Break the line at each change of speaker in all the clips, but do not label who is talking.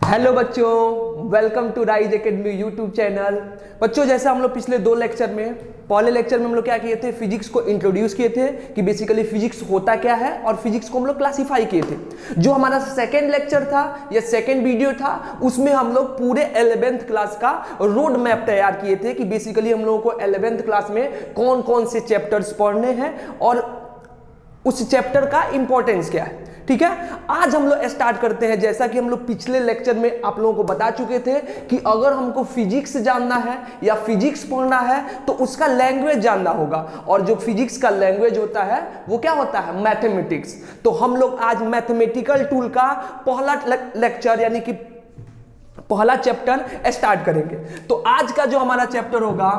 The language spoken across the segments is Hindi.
हेलो बच्चों, welcome to Rise Academy YouTube channel. बच्चों, जैसे हम लोग पिछले दो लेक्चर में, पहले लेक्चर में हम लोग क्या किए थे, फिजिक्स को इंट्रोड्यूस किए थे कि बेसिकली फिजिक्स होता क्या है, और फिजिक्स को हम लोग क्लासीफाई किए थे। जो हमारा सेकेंड लेक्चर था या सेकेंड वीडियो था, उसमें हम लोग पूरे 11th क्लास का रोड मैप तैयार किए थे कि बेसिकली हम लोगों को 11th क्लास में कौन कौन से चैप्टर्स पढ़ने हैं और उस चैप्टर का इंपॉर्टेंस क्या है। ठीक है, आज हम लोग स्टार्ट करते हैं। जैसा कि हम लोग पिछले लेक्चर में आप लोगों को बता चुके थे कि अगर हमको फिजिक्स जानना है या फिजिक्स पढ़ना है तो उसका लैंग्वेज जानना होगा, और जो फिजिक्स का लैंग्वेज होता है वो क्या होता है, मैथमेटिक्स। तो हम लोग आज मैथमेटिकल टूल का पहला लेक्चर यानी कि पहला चैप्टर स्टार्ट करेंगे। तो आज का जो हमारा चैप्टर होगा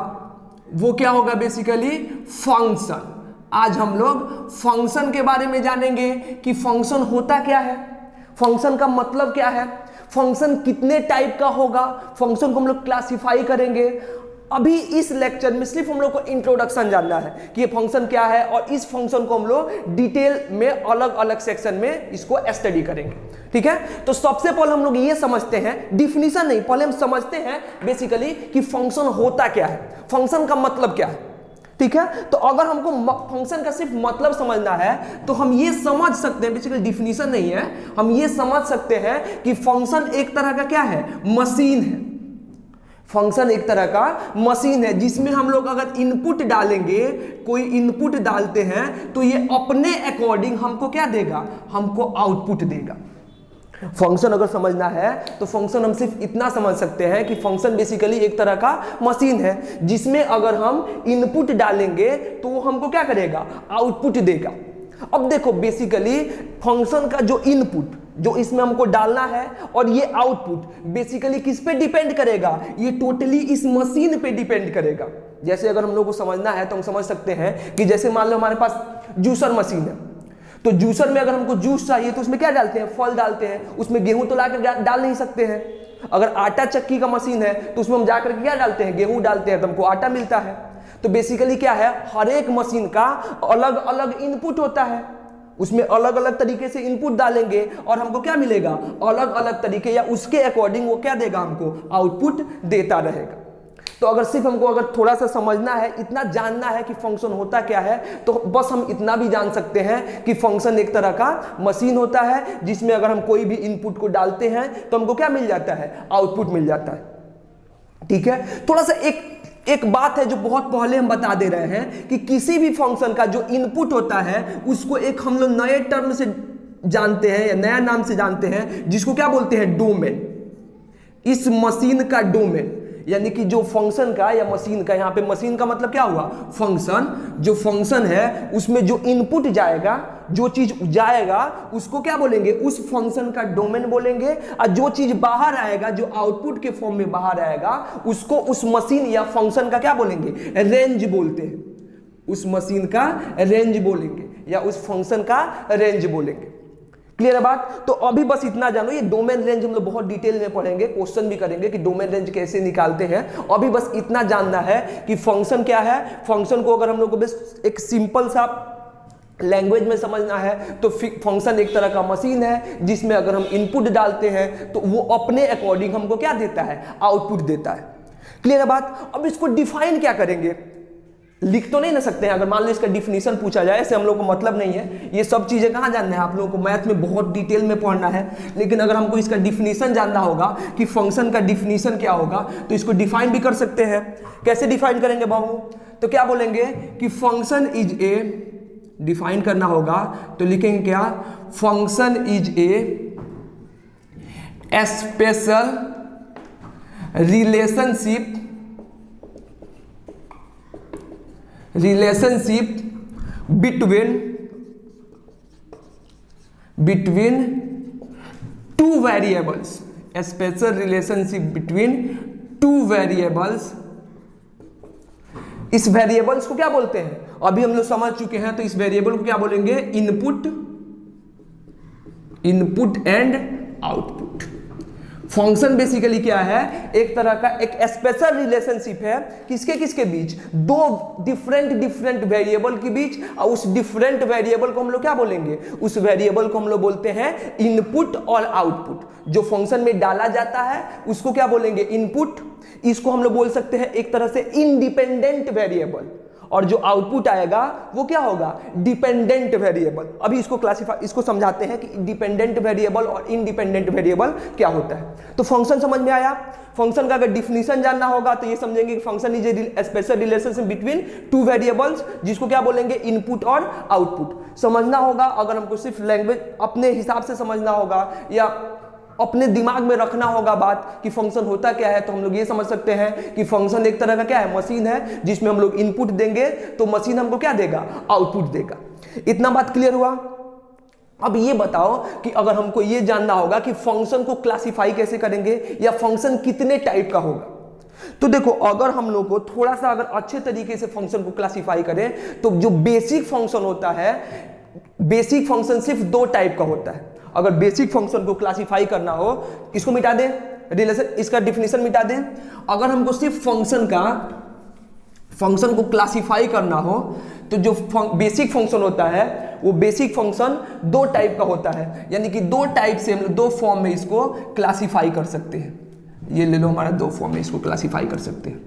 वो क्या होगा, बेसिकली फंक्शन। आज हम लोग फंक्शन के बारे में जानेंगे कि फंक्शन होता क्या है, फंक्शन का मतलब क्या है, फंक्शन कितने टाइप का होगा, फंक्शन को हम लोग क्लासिफाई करेंगे। अभी इस लेक्चर में सिर्फ हम लोग को इंट्रोडक्शन जानना है कि ये फंक्शन क्या है, और इस फंक्शन को हम लोग डिटेल में अलग अलग सेक्शन में इसको स्टडी करेंगे। ठीक है, तो सबसे पहले हम लोग ये समझते हैं, डिफिनीशन नहीं, पहले हम समझते हैं बेसिकली कि फंक्शन होता क्या है, फंक्शन का मतलब क्या है। ठीक है, तो अगर हमको फंक्शन का सिर्फ मतलब समझना है तो हम ये समझ सकते हैं, बेसिकली डिफिनीशन नहीं है, हम ये समझ सकते हैं कि फंक्शन एक तरह का क्या है, मशीन है। फंक्शन एक तरह का मशीन है जिसमें हम लोग अगर इनपुट डालेंगे, कोई इनपुट डालते हैं तो ये अपने अकॉर्डिंग हमको क्या देगा, हमको आउटपुट देगा। फंक्शन अगर समझना है तो फंक्शन हम सिर्फ इतना समझ सकते हैं कि फंक्शन बेसिकली एक तरह का मशीन है जिसमें अगर हम इनपुट डालेंगे तो वो हमको क्या करेगा, आउटपुट देगा। अब देखो, बेसिकली फंक्शन का जो इनपुट जो इसमें हमको डालना है और ये आउटपुट बेसिकली किस पे डिपेंड करेगा, ये टोटली इस मशीन पे डिपेंड करेगा। जैसे अगर हम लोग को समझना है तो हम समझ सकते हैं कि जैसे मान लो हमारे पास जूसर मशीन है, तो जूसर में अगर हमको जूस चाहिए तो उसमें क्या डालते हैं, फल डालते हैं। उसमें गेहूं तो लाकर डाल नहीं सकते हैं। अगर आटा चक्की का मशीन है तो उसमें हम जाकर क्या डालते हैं, गेहूं डालते हैं तो हमको आटा मिलता है। तो बेसिकली क्या है, हर एक मशीन का अलग अलग इनपुट होता है, उसमें अलग अलग तरीके से इनपुट डालेंगे और हमको क्या मिलेगा, अलग अलग तरीके या उसके अकॉर्डिंग वो क्या देगा, हमको आउटपुट देता रहेगा। तो अगर सिर्फ हमको अगर थोड़ा सा समझना है, इतना जानना है कि फंक्शन होता क्या है, तो बस हम इतना भी जान सकते हैं कि फंक्शन एक तरह का मशीन होता है जिसमें अगर हम कोई भी इनपुट को डालते हैं तो हमको क्या मिल जाता है, आउटपुट मिल जाता है। ठीक है, थोड़ा सा एक बात है जो बहुत पहले हम बता दे रहे हैं कि किसी भी फंक्शन का जो इनपुट होता है उसको एक हम लोग नए टर्म से जानते हैं या नया नाम से जानते हैं जिसको क्या बोलते हैं, डोमेन। इस मशीन का डोमेन यानी कि जो फंक्शन का या मशीन का, यहाँ पे मशीन का मतलब क्या हुआ, फंक्शन। जो फंक्शन है उसमें जो इनपुट जाएगा, जो चीज जाएगा उसको क्या बोलेंगे, उस फंक्शन का डोमेन बोलेंगे। और जो चीज बाहर आएगा, जो आउटपुट के फॉर्म में बाहर आएगा, उसको उस मशीन या फंक्शन का क्या बोलेंगे, रेंज बोलते हैं। उस मशीन का रेंज बोलेंगे या उस फंक्शन का रेंज बोलेंगे। क्लियर है बात? तो अभी बस इतना जानो, ये डोमेन रेंज हम लोग बहुत डिटेल में पढ़ेंगे, क्वेश्चन भी करेंगे कि डोमेन रेंज कैसे निकालते हैं। अभी बस इतना जानना है कि फंक्शन क्या है। फंक्शन को अगर हम लोग को बस एक सिंपल सा लैंग्वेज में समझना है तो फंक्शन एक तरह का मशीन है जिसमें अगर हम इनपुट डालते हैं तो वो अपने अकॉर्डिंग हमको क्या देता है, आउटपुट देता है। क्लियर है बात? अब इसको डिफाइन क्या करेंगे, लिख तो नहीं ना सकते हैं। अगर मान लो इसका डिफिनीशन पूछा जाए, ऐसे हम लोग को मतलब नहीं है, ये सब चीजें कहाँ जानना है, आप लोगों को मैथ में बहुत डिटेल में पढ़ना है। लेकिन अगर हमको इसका डिफिनीशन जानना होगा कि फंक्शन का डिफिनीशन क्या होगा तो इसको डिफाइन भी कर सकते हैं। कैसे डिफाइन करेंगे बाबू, तो क्या बोलेंगे कि फंक्शन इज ए, डिफाइन करना होगा तो लिखेंगे क्या, function is a special relationship between two variables, a special relationship between two variables। इस वेरिएबल्स को क्या बोलते हैं, अभी हम लोग समझ चुके हैं। तो इस वेरिएबल को क्या बोलेंगे, input and output. Function basically क्या है, एक तरह का एक स्पेशल रिलेशनशिप है किसके किसके बीच, दो डिफरेंट वेरिएबल के बीच, और उस डिफरेंट वेरिएबल को हम लोग क्या बोलेंगे, उस वेरिएबल को हम लोग बोलते हैं इनपुट और आउटपुट। जो फंक्शन में डाला जाता है उसको क्या बोलेंगे, इनपुट। इसको हम लोग बोल सकते हैं एक तरह से इंडिपेंडेंट वेरिएबल, और जो आउटपुट आएगा वो क्या होगा, डिपेंडेंट वेरिएबल। अभी इसको समझाते हैं कि डिपेंडेंट वेरिएबल और इंडिपेंडेंट वेरिएबल क्या होता है। तो फंक्शन समझ में आया। फंक्शन का अगर डिफिनीशन जानना होगा तो ये समझेंगे कि function is a special relationship between two variables, जिसको क्या बोलेंगे, इनपुट और आउटपुट। समझना होगा, अगर हमको सिर्फ लैंग्वेज अपने हिसाब से समझना होगा या अपने दिमाग में रखना होगा बात कि फंक्शन होता क्या है, तो हम लोग ये समझ सकते हैं कि फंक्शन एक तरह का क्या है, मशीन है, जिसमें हम लोग इनपुट देंगे तो मशीन हमको क्या देगा, आउटपुट देगा। इतना बात क्लियर हुआ। अब ये बताओ कि अगर हमको ये जानना होगा कि फंक्शन को क्लासिफाई कैसे करेंगे या फंक्शन कितने टाइप का होगा, तो देखो अगर हम लोग को थोड़ा सा अगर अच्छे तरीके से फंक्शन को क्लासिफाई करें तो जो बेसिक फंक्शन होता है, बेसिक फंक्शन सिर्फ दो टाइप का होता है। अगर बेसिक फंक्शन को क्लासिफाई करना हो, इसको मिटा दें, रिलेशन इसका डिफिनीशन मिटा दें। अगर हमको सिर्फ फंक्शन को क्लासिफाई करना हो तो जो बेसिक फंक्शन होता है वो बेसिक फंक्शन दो टाइप का होता है, यानी कि दो टाइप से हम लोग दो फॉर्म में इसको क्लासिफाई कर सकते हैं। ये ले लो, हमारा दो फॉर्म में इसको क्लासिफाई कर सकते हैं।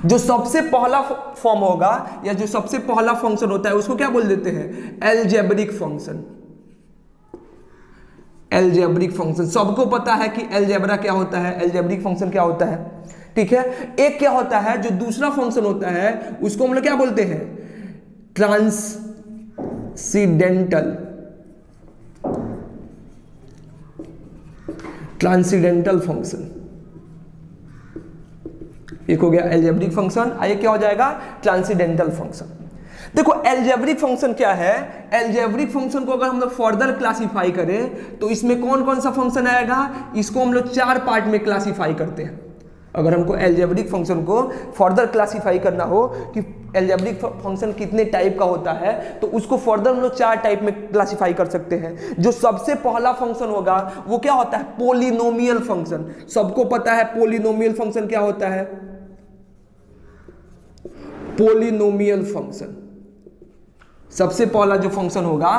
जो सबसे पहला फॉर्म होगा या जो सबसे पहला फंक्शन होता है उसको क्या बोल देते हैं, अलजेब्रिक फंक्शन। अलजेब्रिक फंक्शन सबको पता है कि अलजेब्रा क्या होता है, अलजेब्रिक फंक्शन क्या होता है, ठीक है। एक क्या होता है, जो दूसरा फंक्शन होता है उसको हम लोग क्या बोलते हैं, ट्रांसीडेंटल फंक्शन। एक हो गया अलजेब्रिक फंक्शन, आइए क्या हो जाएगा, ट्रांसीडेंटल फंक्शन। देखो अलजेब्रिक फंक्शन क्या है, अलजेब्रिक फंक्शन को अगर हम लोग फर्दर क्लासिफाई करें तो इसमें कौन कौन सा फंक्शन आएगा, इसको हम लोग चार पार्ट में क्लासिफाई करते हैं। अगर हमको अलजेब्रिक फंक्शन को फर्दर क्लासिफाई करना हो कि अलजेब्रिक फंक्शन कितने टाइप का होता है, तो उसको फर्दर हम लोग चार टाइप में क्लासिफाई कर सकते हैं। जो सबसे पहला फंक्शन होगा वो क्या होता है, पोलिनोमियल फंक्शन। सबको पता है पोलिनोमियल फंक्शन क्या होता है, पोलिनोमियल फंक्शन सबसे पहला जो फंक्शन होगा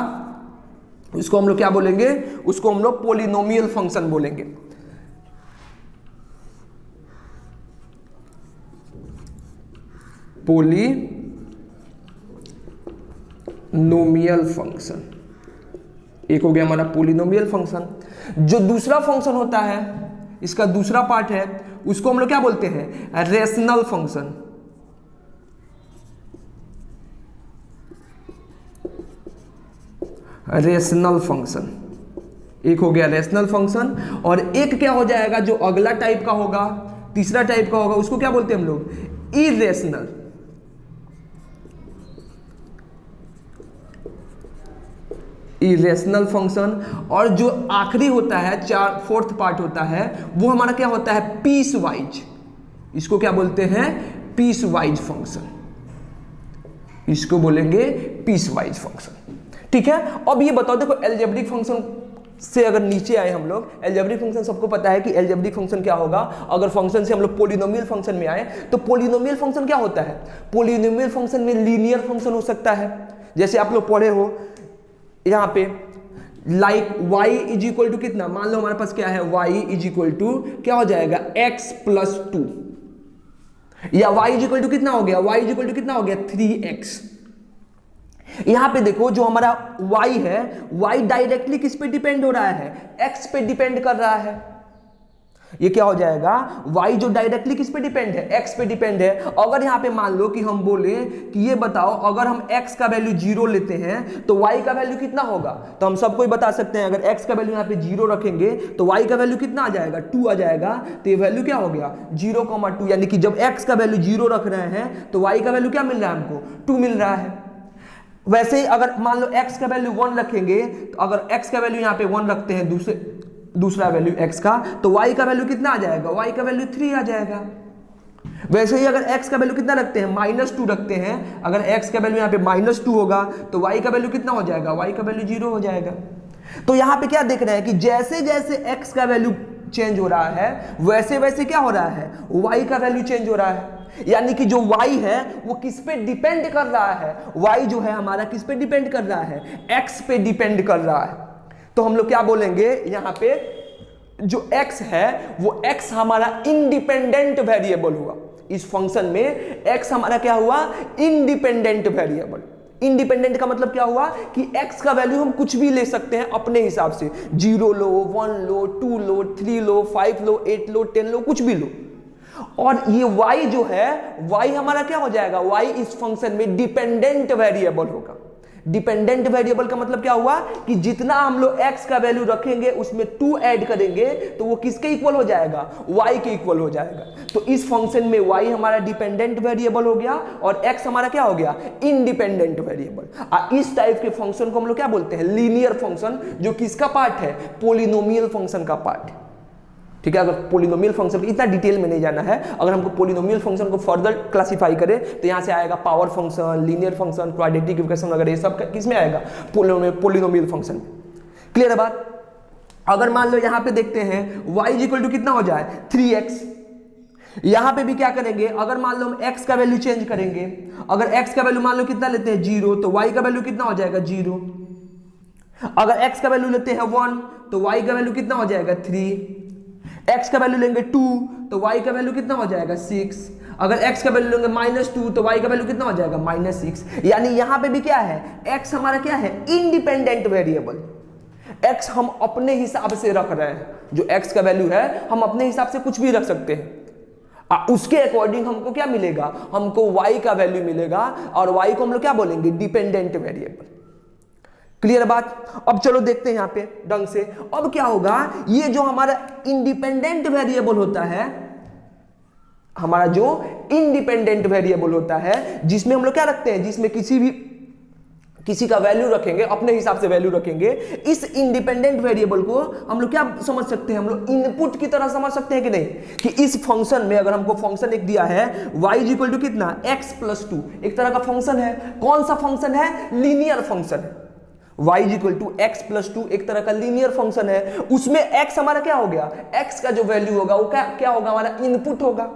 उसको हम लोग क्या बोलेंगे, उसको हम लोग पोलिनोमियल फंक्शन बोलेंगे। पोलिनोमियल फंक्शन एक हो गया हमारा पोलिनोमियल फंक्शन। जो दूसरा फंक्शन होता है, इसका दूसरा पार्ट है, उसको हम लोग क्या बोलते हैं, रेशनल फंक्शन। रेशनल फंक्शन एक हो गया रेशनल फंक्शन। और एक क्या हो जाएगा, जो अगला टाइप का होगा, तीसरा टाइप का होगा, उसको क्या बोलते हैं हम लोग, इरेशनल। Irrational function. और जो आखिरी होता है, फोर्थ पार्ट होता है, वो हमारा क्या होता है, पीस वाइज। इसको क्या बोलते हैं, पीस वाइज फंक्शन। इसको बोलेंगे पीस वाइज फंक्शन, ठीक है। अब ये बताओ, देखो अलजेब्रिक फंक्शन से अगर नीचे आए हम लोग, अलजेब्रिक फंक्शन सबको पता है कि अलजेब्रिक फंक्शन क्या होगा। अगर फंक्शन से हम लोग पोलिनोमियल फंक्शन में आए तो पोलिनोमियल फंक्शन क्या होता है, पोलिनोमियल फंक्शन में लीनियर फंक्शन हो सकता है। जैसे आप लोग पढ़े हो यहाँ पे, like y is equal to कितना, मान लो हमारे पास क्या है, y इज इक्वल टू क्या हो जाएगा, x+2, या y इज इक्वल टू कितना हो गया, y इज इक्वल टू कितना हो गया, 3x। यहां पे देखो जो हमारा y है, y डायरेक्टली किस पे डिपेंड हो रहा है, x पे डिपेंड कर रहा है। ये क्या हो जाएगा, y जो डायरेक्टली किस पे डिपेंड है, x पे डिपेंड है। अगर यहाँ पे मान लो कि हम बोले कि ये बताओ अगर हम x का वैल्यू 0 लेते हैं तो y का वैल्यू कितना होगा, तो हम सबको ही बता सकते हैं, अगर x का वैल्यू यहाँ पे 0 रखेंगे तो y का वैल्यू कितना आ जाएगा, 2 आ जाएगा। तो ये वैल्यू क्या हो गया, 0,2, यानी कि जब x का वैल्यू 0 रख रहे हैं तो y का वैल्यू क्या मिल रहा है हमको, 2 मिल रहा है। वैसे ही अगर मान लो x का वैल्यू 1 रखेंगे, तो अगर x का वैल्यू यहाँ पे 1 रखते हैं, दूसरा वैल्यू x का, तो y का वैल्यू कितना आ जाएगा, y का वैल्यू 3 आ जाएगा। वैसे ही अगर x का वैल्यू कितना रखते हैं, -2 रखते हैं, अगर x का वैल्यू यहाँ पे -2 होगा तो y का वैल्यू कितना हो जाएगा, y का वैल्यू 0 हो जाएगा। तो यहाँ पे क्या देख रहे हैं कि जैसे जैसे x का वैल्यू चेंज हो रहा है वैसे वैसे क्या हो रहा है, y का वैल्यू चेंज हो रहा है। यानी कि जो y है वो किस पे डिपेंड कर रहा है, y जो है हमारा किस पे डिपेंड कर रहा है, x पे डिपेंड कर रहा है। तो हम लोग क्या बोलेंगे यहाँ पे, जो x है वो x हमारा इंडिपेंडेंट वेरिएबल हुआ। इस फंक्शन में x हमारा क्या हुआ, इंडिपेंडेंट वेरिएबल। इंडिपेंडेंट का मतलब क्या हुआ कि x का वैल्यू हम कुछ भी ले सकते हैं अपने हिसाब से, 0 लो, 1 लो, 2 लो, 3 लो, 5 लो, 8 लो, 10 लो, कुछ भी लो। और ये y जो है, y हमारा क्या हो जाएगा, y इस फंक्शन में डिपेंडेंट वेरिएबल होगा। डिपेंडेंट वेरिएबल का मतलब क्या हुआ कि जितना हम लोग x का वैल्यू रखेंगे उसमें 2 ऐड करेंगे तो वो किसके इक्वल हो जाएगा, y के इक्वल हो जाएगा। तो इस फंक्शन में y हमारा डिपेंडेंट वेरिएबल हो गया और x हमारा क्या हो गया, इंडिपेंडेंट वेरिएबल। इस टाइप के फंक्शन को हम लोग क्या बोलते हैं, लीनियर फंक्शन, जो किसका पार्ट है, पोलिनोमियल फंक्शन का पार्ट है। ठीक है, अगर पोलिनोमियल फंक्शन इतना डिटेल में नहीं जाना है, अगर हमको पोलिनोमियल फंक्शन को फर्दर क्लासिफाई करें तो यहाँ से आएगा power function, linear function, quadratic equation वगैरह, ये सब किस में आएगा, पोलिनोमियल फंक्शन में। क्लियर है बात। अगर मान लो यहाँ पे देखते हैं y इक्वल टू कितना हो जाए, 3x। यहाँ पे भी क्या करेंगे, अगर मान लो हम x का वैल्यू चेंज करेंगे, अगर x का वैल्यू मान लो कितना लेते हैं 0, तो y का वैल्यू कितना हो जाएगा 0। अगर x का वैल्यू लेते हैं 1 तो y का वैल्यू कितना हो जाएगा 3। x का वैल्यू लेंगे 2 तो y का वैल्यू कितना हो जाएगा 6। अगर x का वैल्यू लेंगे -2 तो y का वैल्यू कितना हो जाएगा -6। यानी यहां पे भी क्या है, x हमारा क्या है, इंडिपेंडेंट वेरिएबल। x हम अपने हिसाब से रख रहे हैं, जो x का वैल्यू है हम अपने हिसाब से कुछ भी रख सकते हैं। उसके अकॉर्डिंग हमको क्या मिलेगा, हमको y का वैल्यू मिलेगा और y को हम लोग क्या बोलेंगे, डिपेंडेंट वेरिएबल। क्लियर बात। अब चलो देखते हैं यहाँ पे ढंग से। अब क्या होगा, ये जो हमारा इंडिपेंडेंट वेरिएबल होता है, हमारा जो इंडिपेंडेंट वेरिएबल होता है, जिसमें हम लोग क्या रखते हैं, जिसमें किसी का वैल्यू रखेंगे, अपने हिसाब से वैल्यू रखेंगे, इस इंडिपेंडेंट वेरिएबल को हम लोग क्या समझ सकते हैं, हम लोग इनपुट की तरह समझ सकते हैं कि नहीं, कि इस फंक्शन में अगर हमको फंक्शन एक दिया है y इक्वल टू कितना, x+2, एक तरह का फंक्शन है। कौन सा फंक्शन है, लीनियर फंक्शन है। y इक्वल टू x+2 एक तरह का लीनियर फंक्शन है। उसमें x हमारा क्या हो गया, x का जो वैल्यू होगा वो क्या होगा, हमारा इनपुट होगा।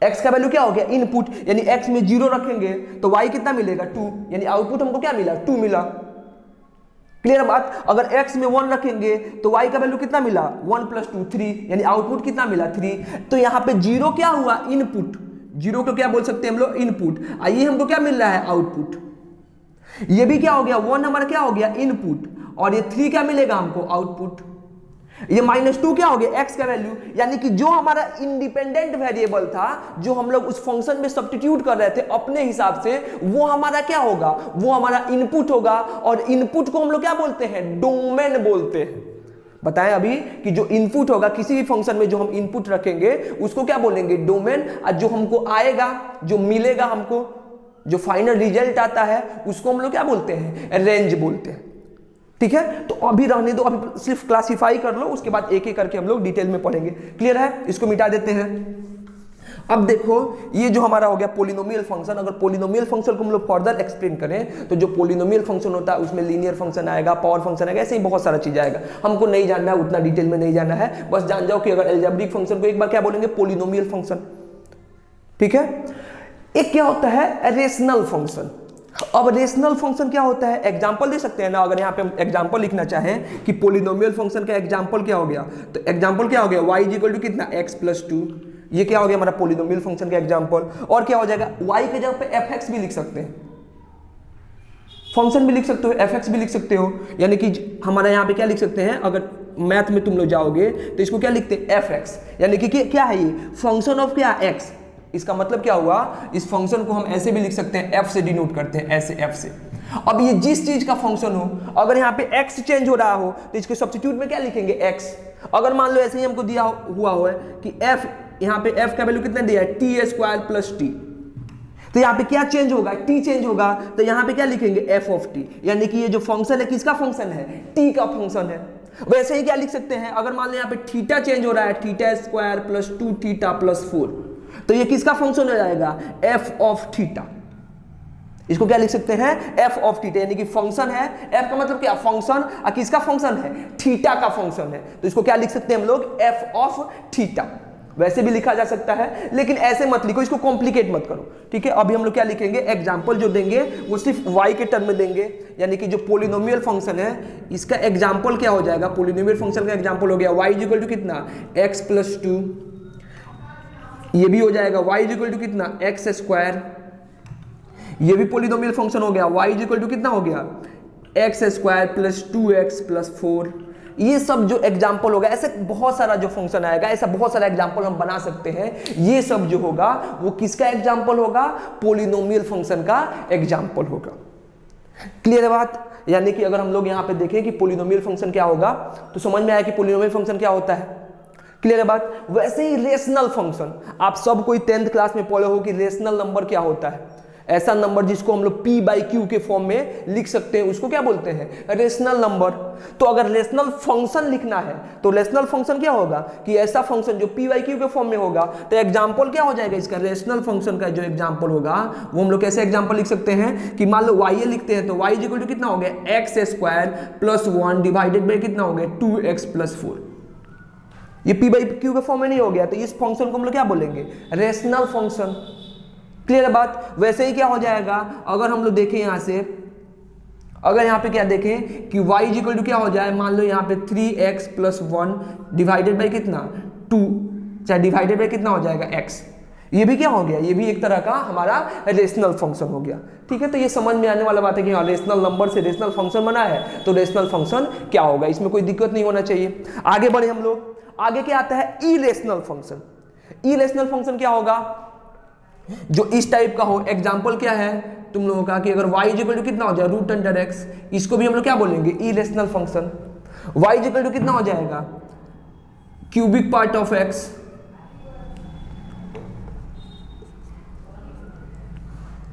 x का वैल्यू क्या हो गया, इनपुट, यानी x में 0 रखेंगे तो y कितना मिलेगा 2, यानी आउटपुट हमको क्या मिला, 2 मिला। क्लियर बात। अगर x में 1 रखेंगे तो y का वैल्यू कितना मिला, 1 + 2 3, यानी आउटपुट कितना मिला 3। तो यहाँ पे 0 क्या हुआ, इनपुट। 0 को क्या बोल सकते हैं हम लोग, इनपुट। आइए हमको क्या मिल रहा है, आउटपुट। ये भी क्या हो गया, 1 हमारा क्या हो गया, इनपुट, और ये 3 क्या मिलेगा हमको, आउटपुट। ये -2 क्या हो गया, x का वैल्यू। यानी कि जो हमारा इंडिपेंडेंट वेरिएबल था, जो हम लोग उस फंक्शन में सब्स्टिट्यूट कर रहे थे अपने हिसाब से, वो हमारा क्या होगा, वो हमारा इनपुट होगा। और इनपुट को हम लोग क्या बोलते हैं, डोमेन बोलते हैं। बताएं अभी कि जो इनपुट होगा किसी भी फंक्शन में, जो हम इनपुट रखेंगे उसको क्या बोलेंगे, डोमेन। और जो हमको आएगा, जो मिलेगा हमको, जो फाइनल रिजल्ट आता है, उसको हम लोग क्या बोलते हैं, रेंज बोलते हैं। ठीक है, तो अभी रहने दो, अभी सिर्फ क्लासिफाई कर लो, उसके बाद एक एक करके हम लोग डिटेल में पढ़ेंगे। क्लियर है, इसको मिटा देते हैं। अब देखो, ये जो हमारा हो गया पोलिनोमियल फंक्शन। अगर पोलिनोमियल फंक्शन को हम लोग फर्दर एक्सप्लेन करें तो जो पोलिनोमियल फंक्शन होता है उसमें लीनियर फंक्शन आएगा, पावर फंक्शन आएगा, ऐसे ही बहुत सारा चीज आएगा। हमको नहीं जानना है, उतना डिटेल में नहीं जानना है, बस जान जाओ कि अगर अलजेब्रिक फंक्शन को एक बार क्या बोलेंगे, पोलिनोमियल फंक्शन। ठीक है। एक क्या होता है, रेशनल फंक्शन। अब रेशनल फंक्शन क्या होता है, एग्जांपल दे सकते हैं ना। अगर यहाँ पे हम एग्जांपल लिखना चाहें कि पोलिनोमियल फंक्शन का एग्जांपल क्या हो गया, तो एग्जांपल क्या हो गया, y इक्वल टू कितना, x+2। ये क्या हो गया हमारा पोलिनोमियल फंक्शन का एग्जांपल। और क्या हो जाएगा, y के जगह पे fx भी लिख सकते हैं, फंक्शन भी लिख सकते हो, fx भी लिख सकते हो। यानी कि हमारा यहाँ पे क्या लिख सकते हैं, अगर मैथ में तुम लोग जाओगे तो इसको क्या लिखते हैं, fx। यानी कि क्या है ये, फंक्शन ऑफ क्या, x। इसका मतलब क्या हुआ, इस फंक्शन को हम ऐसे भी लिख सकते हैं, f से डिनोट करते हैं, ऐसे f से। अब ये जिस चीज का फंक्शन हो, अगर यहाँ पे x चेंज हो रहा हो तो इसके सब्स्टिट्यूट में क्या लिखेंगे, x। अगर मान लो ऐसे ही हमको दिया हुआ है कि f, यहाँ पे f का वैल्यू कितना दिया है, t² + t, तो यहाँ पे क्या चेंज होगा, t चेंज होगा, तो यहाँ पे क्या लिखेंगे, f(t). यानी कि ये जो फंक्शन है किसका फंक्शन है, t का फंक्शन है। वैसे ही क्या लिख सकते हैं, अगर मान लो यहाँ पे थीटा चेंज हो रहा है, θ² + 2θ + 4, तो ये किसका फंक्शन हो जाएगा, f(θ). इसको क्या लिख सकते हैं, एफ ऑफ थीटा, यानी कि फंक्शन है, एफ का मतलब क्या, फंक्शन, और किसका फंक्शन है, थीटा का फंक्शन है, तो इसको क्या लिख सकते हैं हम लोग, एफ ऑफ थीटा। वैसे भी लिखा जा सकता है, लेकिन ऐसे मत लिखो, इसको कॉम्प्लिकेट मत करो, ठीक है। अभी हम लोग क्या लिखेंगे, एग्जाम्पल जो देंगे वो सिर्फ y के टर्म में देंगे, यानी कि जो पोलिनोमियल फंक्शन है इसका एग्जाम्पल क्या हो जाएगा, पोलिनोमियल फंक्शन का एग्जाम्पल हो गया y इक्वल टू कितना, x प्लस 2, ये भी हो जाएगा y इक्वल टू कितना, x स्क्वायर, ये भी पोलिनोमियल फंक्शन हो गया, y इक्वल टू कितना हो गया, x square plus 2x plus 4। ये सब जो एग्जाम्पल होगा, ऐसे बहुत सारा जो फंक्शन आएगा, ऐसा बहुत सारा एग्जाम्पल हम बना सकते हैं। ये सब जो होगा वो किसका एग्जाम्पल होगा, पोलिनोमियल फंक्शन का एग्जाम्पल होगा। क्लियर है बात, यानी कि अगर हम लोग यहाँ पे देखें कि पोलिनोमियल फंक्शन क्या होगा, तो समझ में आया कि पोलिनोमियल फंक्शन क्या होता है। क्लियर है बात। वैसे ही रेशनल फंक्शन, आप सब कोई 10th क्लास में पढ़े हो कि रेशनल नंबर क्या होता है, ऐसा नंबर जिसको हम लोग p बाई क्यू के फॉर्म में लिख सकते हैं, उसको क्या बोलते हैं, रेशनल नंबर। तो अगर रेशनल फंक्शन लिखना है तो रेशनल फंक्शन क्या होगा कि ऐसा फंक्शन जो p बाई क्यू के फॉर्म में होगा, तो एग्जाम्पल क्या हो जाएगा इसका, रेशनल फंक्शन का जो एग्जाम्पल होगा वो हम लोग कैसे एग्जाम्पल लिख सकते हैं कि मान लो y लिखते हैं, तो y इक्वल टू कितना हो गया, x square plus 1 divided by कितना हो गया, 2x प्लस 4। ये p बाई क्यू के फॉर्म में नहीं हो गया, तो इस फंक्शन को हम लोग क्या बोलेंगे, रेशनल फंक्शन। क्लियर है बात। वैसे ही क्या हो जाएगा, अगर हम लोग देखें यहां से, अगर यहाँ पे क्या देखें कि y इक्वल टू क्या हो जाए, मान लो यहाँ पे 3x प्लस 1 डिवाइडेड बाई कितना 2, चाहे डिवाइडेड बाई कितना हो जाएगा x, ये भी क्या हो गया, ये भी एक तरह का हमारा रेशनल फंक्शन हो गया। ठीक है, तो ये समझ में आने वाला बात है कि हाँ रेशनल नंबर से रेशनल फंक्शन बना है, तो रेशनल फंक्शन क्या होगा, इसमें कोई दिक्कत नहीं होना चाहिए। आगे बढ़े हम लोग, आगे क्या आता है, इरेशनल फंक्शन। इरेशनल फंक्शन क्या होगा, जो इस टाइप का हो। एग्जाम्पल क्या है तुम लोगों का कि अगर y इक्वल टू कितना हो जाए रूट अंडर x, इसको भी हम लोग क्या बोलेंगे, irrational function. y equal to कितना हो जाएगा, cubic part of x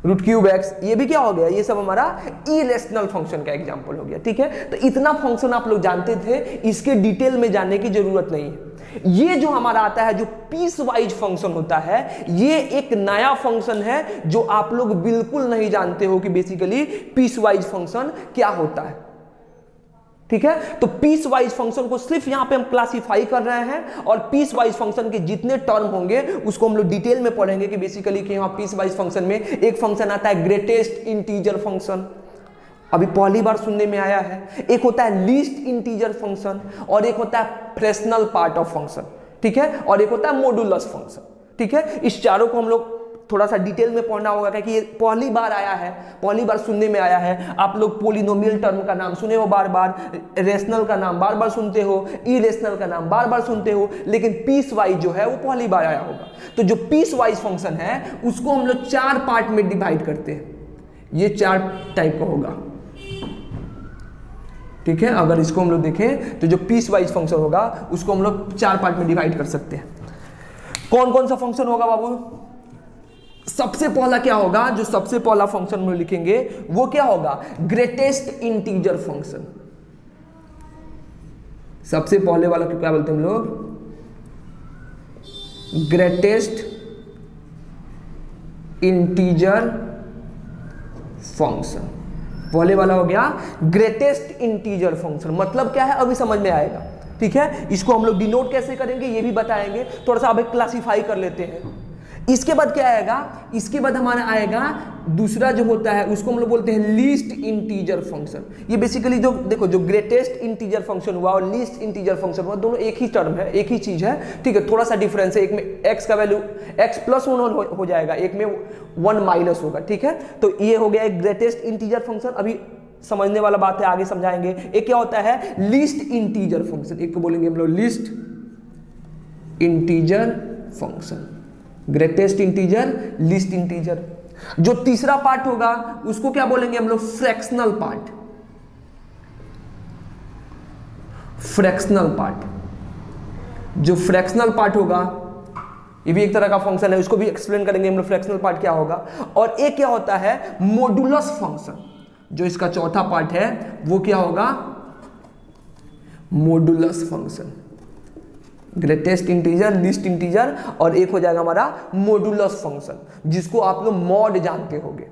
root cube x, ये भी क्या हो गया, ये सब हमारा इरेशनल फंक्शन का एग्जाम्पल हो गया। ठीक है, तो इतना फंक्शन आप लोग जानते थे, इसके डिटेल में जानने की जरूरत नहीं है। ये जो हमारा आता है जो पीस वाइज फंक्शन होता है, ये एक नया फंक्शन है जो आप लोग बिल्कुल नहीं जानते हो कि बेसिकली पीस वाइज फंक्शन क्या होता है। ठीक है, तो पीस वाइज फंक्शन को सिर्फ यहां पे हम क्लासिफाई कर रहे हैं, और पीस वाइज फंक्शन के जितने टर्म होंगे उसको हम लोग डिटेल में पढ़ेंगे कि बेसिकली कि यहां पीस वाइज फंक्शन में एक फंक्शन आता है ग्रेटेस्ट इंटीजर फंक्शन, अभी पहली बार सुनने में आया है। एक होता है लीस्ट इंटीजर फंक्शन, और एक होता है फ्रैक्शनल पार्ट ऑफ फंक्शन। ठीक है, और एक होता है मॉडुलस फंक्शन। ठीक है, इस चारों को हम लोग थोड़ा सा डिटेल में पढ़ना होगा, क्योंकि ये पहली बार आया है, पहली बार सुनने में आया है। आप लोग पोलिनोमियल टर्म का नाम सुने हो बार बार, रेशनल का नाम बार बार सुनते हो, इरेशनल का नाम बार बार सुनते हो, लेकिन पीस वाइज जो है वो पहली बार आया होगा। तो जो पीस वाइज फंक्शन है उसको हम लोग 4 पार्ट में डिवाइड करते हैं, ये 4 टाइप का होगा। ठीक है, अगर इसको हम लोग देखें तो जो पीस वाइज फंक्शन होगा उसको हम लोग 4 पार्ट में डिवाइड कर सकते हैं। कौन कौन सा फंक्शन होगा बाबू, सबसे पहला क्या होगा, जो सबसे पहला फंक्शन में लिखेंगे वो क्या होगा, ग्रेटेस्ट इंटीजर फंक्शन। सबसे पहले वाला क्या बोलते हैं हम लोग, ग्रेटेस्ट इंटीजर फंक्शन। पहले वाला हो गया ग्रेटेस्ट इंटीजर फंक्शन, मतलब क्या है अभी समझ में आएगा। ठीक है, इसको हम लोग डिनोट कैसे करेंगे ये भी बताएंगे, थोड़ा सा अभी क्लासिफाई कर लेते हैं। इसके बाद क्या आएगा, इसके बाद हमारा आएगा दूसरा जो होता है उसको हम लोग बोलते हैं लीस्ट इंटीजर फंक्शन। ये बेसिकली जो देखो, जो ग्रेटेस्ट इंटीजर फंक्शन हुआ और लीस्ट इंटीजर फंक्शन हुआ, दोनों एक ही टर्म है, एक ही चीज है। ठीक है, थोड़ा सा डिफरेंस है, एक में x का वैल्यू x प्लस 1 हो जाएगा, एक में 1 माइनस होगा। ठीक है, तो ये हो गया एक ग्रेटेस्ट इंटीजर फंक्शन, अभी समझने वाला बात है, आगे समझाएंगे। एक क्या होता है लीस्ट इंटीजर फंक्शन, एक को बोलेंगे हम लोग least integer function, greatest integer, least integer. जो तीसरा पार्ट होगा उसको क्या बोलेंगे हम लोग, फ्रैक्शनल पार्ट। फ्रैक्शनल पार्ट, जो फ्रैक्शनल पार्ट होगा ये भी एक तरह का फंक्शन है, उसको भी एक्सप्लेन करेंगे हम लोग फ्रैक्शनल पार्ट क्या होगा। और एक क्या होता है मॉडुलस फंक्शन, जो इसका चौथा पार्ट है वो क्या होगा, modulus function. Greatest integer, least integer, और एक हो जाएगा हमारा मॉडुलस फंक्शन, जिसको आप लोग मॉड जानते होंगे।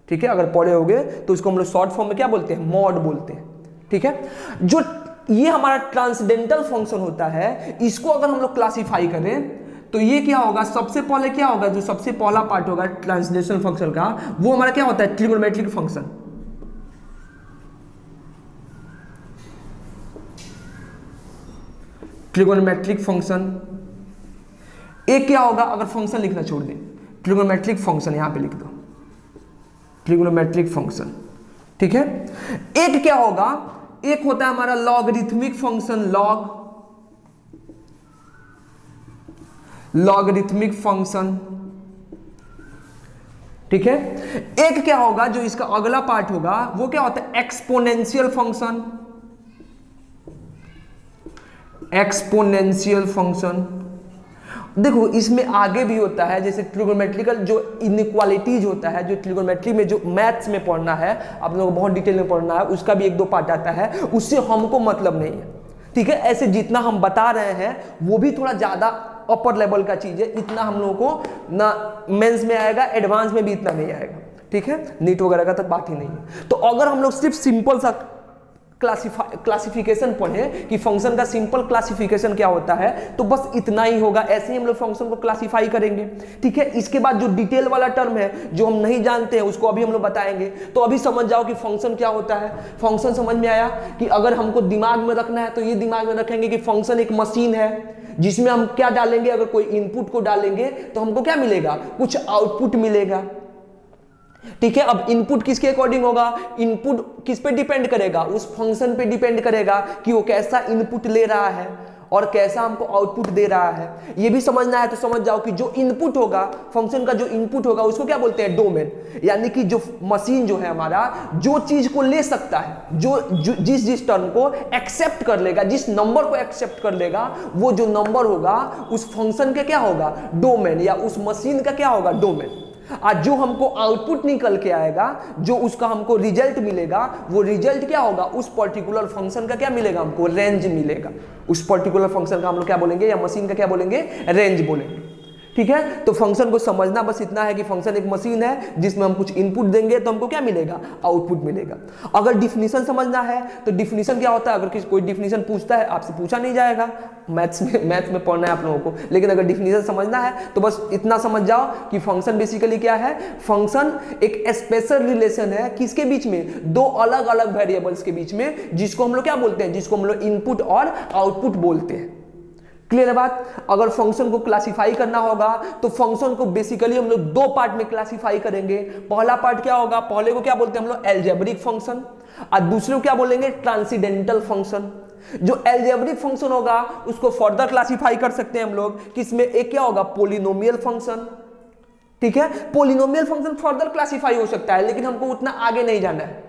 ठीक है, अगर पढ़े होगे तो उसको हम लोग शॉर्ट फॉर्म में क्या बोलते हैं, मॉड बोलते हैं। ठीक है, जो ये हमारा ट्रांसडेंटल फंक्शन होता है, इसको अगर हम लोग क्लासीफाई करें तो ये क्या होगा, सबसे पहले क्या होगा, जो सबसे पहला पार्ट होगा ट्रांसलेशनल फंक्शन का, वो हमारा क्या होता है, ट्रिगोनोमेट्रिक फंक्शन। ट्रिगोनोमेट्रिक फंक्शन एक क्या होगा, अगर फंक्शन लिखना छोड़ दें, ट्रिगोनोमेट्रिक फंक्शन यहां पे लिख दो, ट्रिगोनोमेट्रिक फंक्शन। ठीक है, एक क्या होगा, एक होता है हमारा लॉगरिथमिक फंक्शन, लॉगरिथमिक फंक्शन। ठीक है, एक क्या होगा, जो इसका अगला पार्ट होगा, वो क्या होता है, एक्सपोनेंशियल फंक्शन, एक्सपोनेंशियल फंक्शन। देखो इसमें आगे भी होता है, जैसे ट्रिगोनोमेट्रिकल जो इनइक्वालिटीज होता है, जो ट्रिगोनोमेट्री में जो मैथ्स में पढ़ना है, आप लोगों को बहुत डिटेल में पढ़ना है, उसका भी एक दो पार्ट आता है, उससे हमको मतलब नहीं है। ठीक है, ऐसे जितना हम बता रहे हैं वो भी थोड़ा ज्यादा अपर लेवल का चीज है, इतना हम लोगों को ना मेंस में आएगा, एडवांस में भी इतना नहीं आएगा। ठीक है, नीट वगैरह का तो बात ही नहीं है। तो अगर हम लोग सिर्फ सिंपल सा क्लासिफिकेशन पढ़ें कि फंक्शन का सिंपल क्लासिफिकेशन क्या होता है, तो बस इतना ही होगा, ऐसे ही हम लोग फंक्शन को क्लासिफाई करेंगे। ठीक है, इसके बाद जो डिटेल वाला टर्म है, जो हम नहीं जानते हैं, उसको अभी हम लोग बताएंगे। तो अभी समझ जाओ कि फंक्शन क्या होता है। फंक्शन समझ में आया कि अगर हमको दिमाग में रखना है तो ये दिमाग में रखेंगे कि फंक्शन एक मशीन है, जिसमें हम क्या डालेंगे, अगर कोई इनपुट को डालेंगे तो हमको क्या मिलेगा, कुछ आउटपुट मिलेगा। ठीक है, अब इनपुट किसके अकॉर्डिंग होगा, इनपुट किस पे डिपेंड करेगा, उस फंक्शन पे डिपेंड करेगा कि वो कैसा इनपुट ले रहा है और कैसा हमको आउटपुट दे रहा है। ये भी समझना है तो समझ जाओ कि जो इनपुट होगा, फंक्शन का जो इनपुट होगा, उसको क्या बोलते हैं, डोमेन। यानी कि जो मशीन जो है हमारा, जो चीज को ले सकता है, जो जिस टर्म को एक्सेप्ट कर लेगा, जिस नंबर को एक्सेप्ट कर लेगा, वो जो नंबर होगा उस फंक्शन का क्या होगा, डोमेन, या उस मशीन का क्या होगा, डोमेन। आज जो हमको आउटपुट निकल के आएगा, जो उसका हमको रिजल्ट मिलेगा, वो रिजल्ट क्या होगा, उस पर्टिकुलर फंक्शन का क्या मिलेगा, हमको रेंज मिलेगा। उस पर्टिकुलर फंक्शन का हम लोग क्या बोलेंगे, या मशीन का क्या बोलेंगे, रेंज बोलेंगे। ठीक है, तो फंक्शन को समझना बस इतना है कि फंक्शन एक मशीन है जिसमें हम कुछ इनपुट देंगे तो हमको क्या मिलेगा, आउटपुट मिलेगा। अगर डिफिनीशन समझना है तो डिफिनीशन क्या होता है, अगर कोई डिफिनीशन पूछता है, आपसे पूछा नहीं जाएगा, मैथ्स में पढ़ना है आप लोगों को, लेकिन अगर डिफिनीशन समझना है तो बस इतना समझ जाओ कि फंक्शन बेसिकली क्या है, फंक्शन एक स्पेशल रिलेशन है किसके बीच में, दो अलग अलग वेरिएबल्स के बीच में, जिसको हम लोग क्या बोलते हैं, जिसको हम लोग इनपुट और आउटपुट बोलते हैं। क्लियर है बात। अगर फंक्शन को क्लासिफाई करना होगा तो फंक्शन को बेसिकली हम लोग दो पार्ट में क्लासिफाई करेंगे। पहला पार्ट क्या होगा, पहले को क्या बोलते हैं हम लोग, एल्जेब्रिक फंक्शन, और दूसरे को क्या बोलेंगे, ट्रांसेंडेंटल फंक्शन। जो एल्जेब्रिक फंक्शन होगा उसको फर्दर क्लासिफाई कर सकते हैं हम लोग, किसमें, एक क्या होगा, पोलिनोमियल फंक्शन। ठीक है, पोलिनोमियल फंक्शन फर्दर क्लासिफाई हो सकता है, लेकिन हमको उतना आगे नहीं जाना है।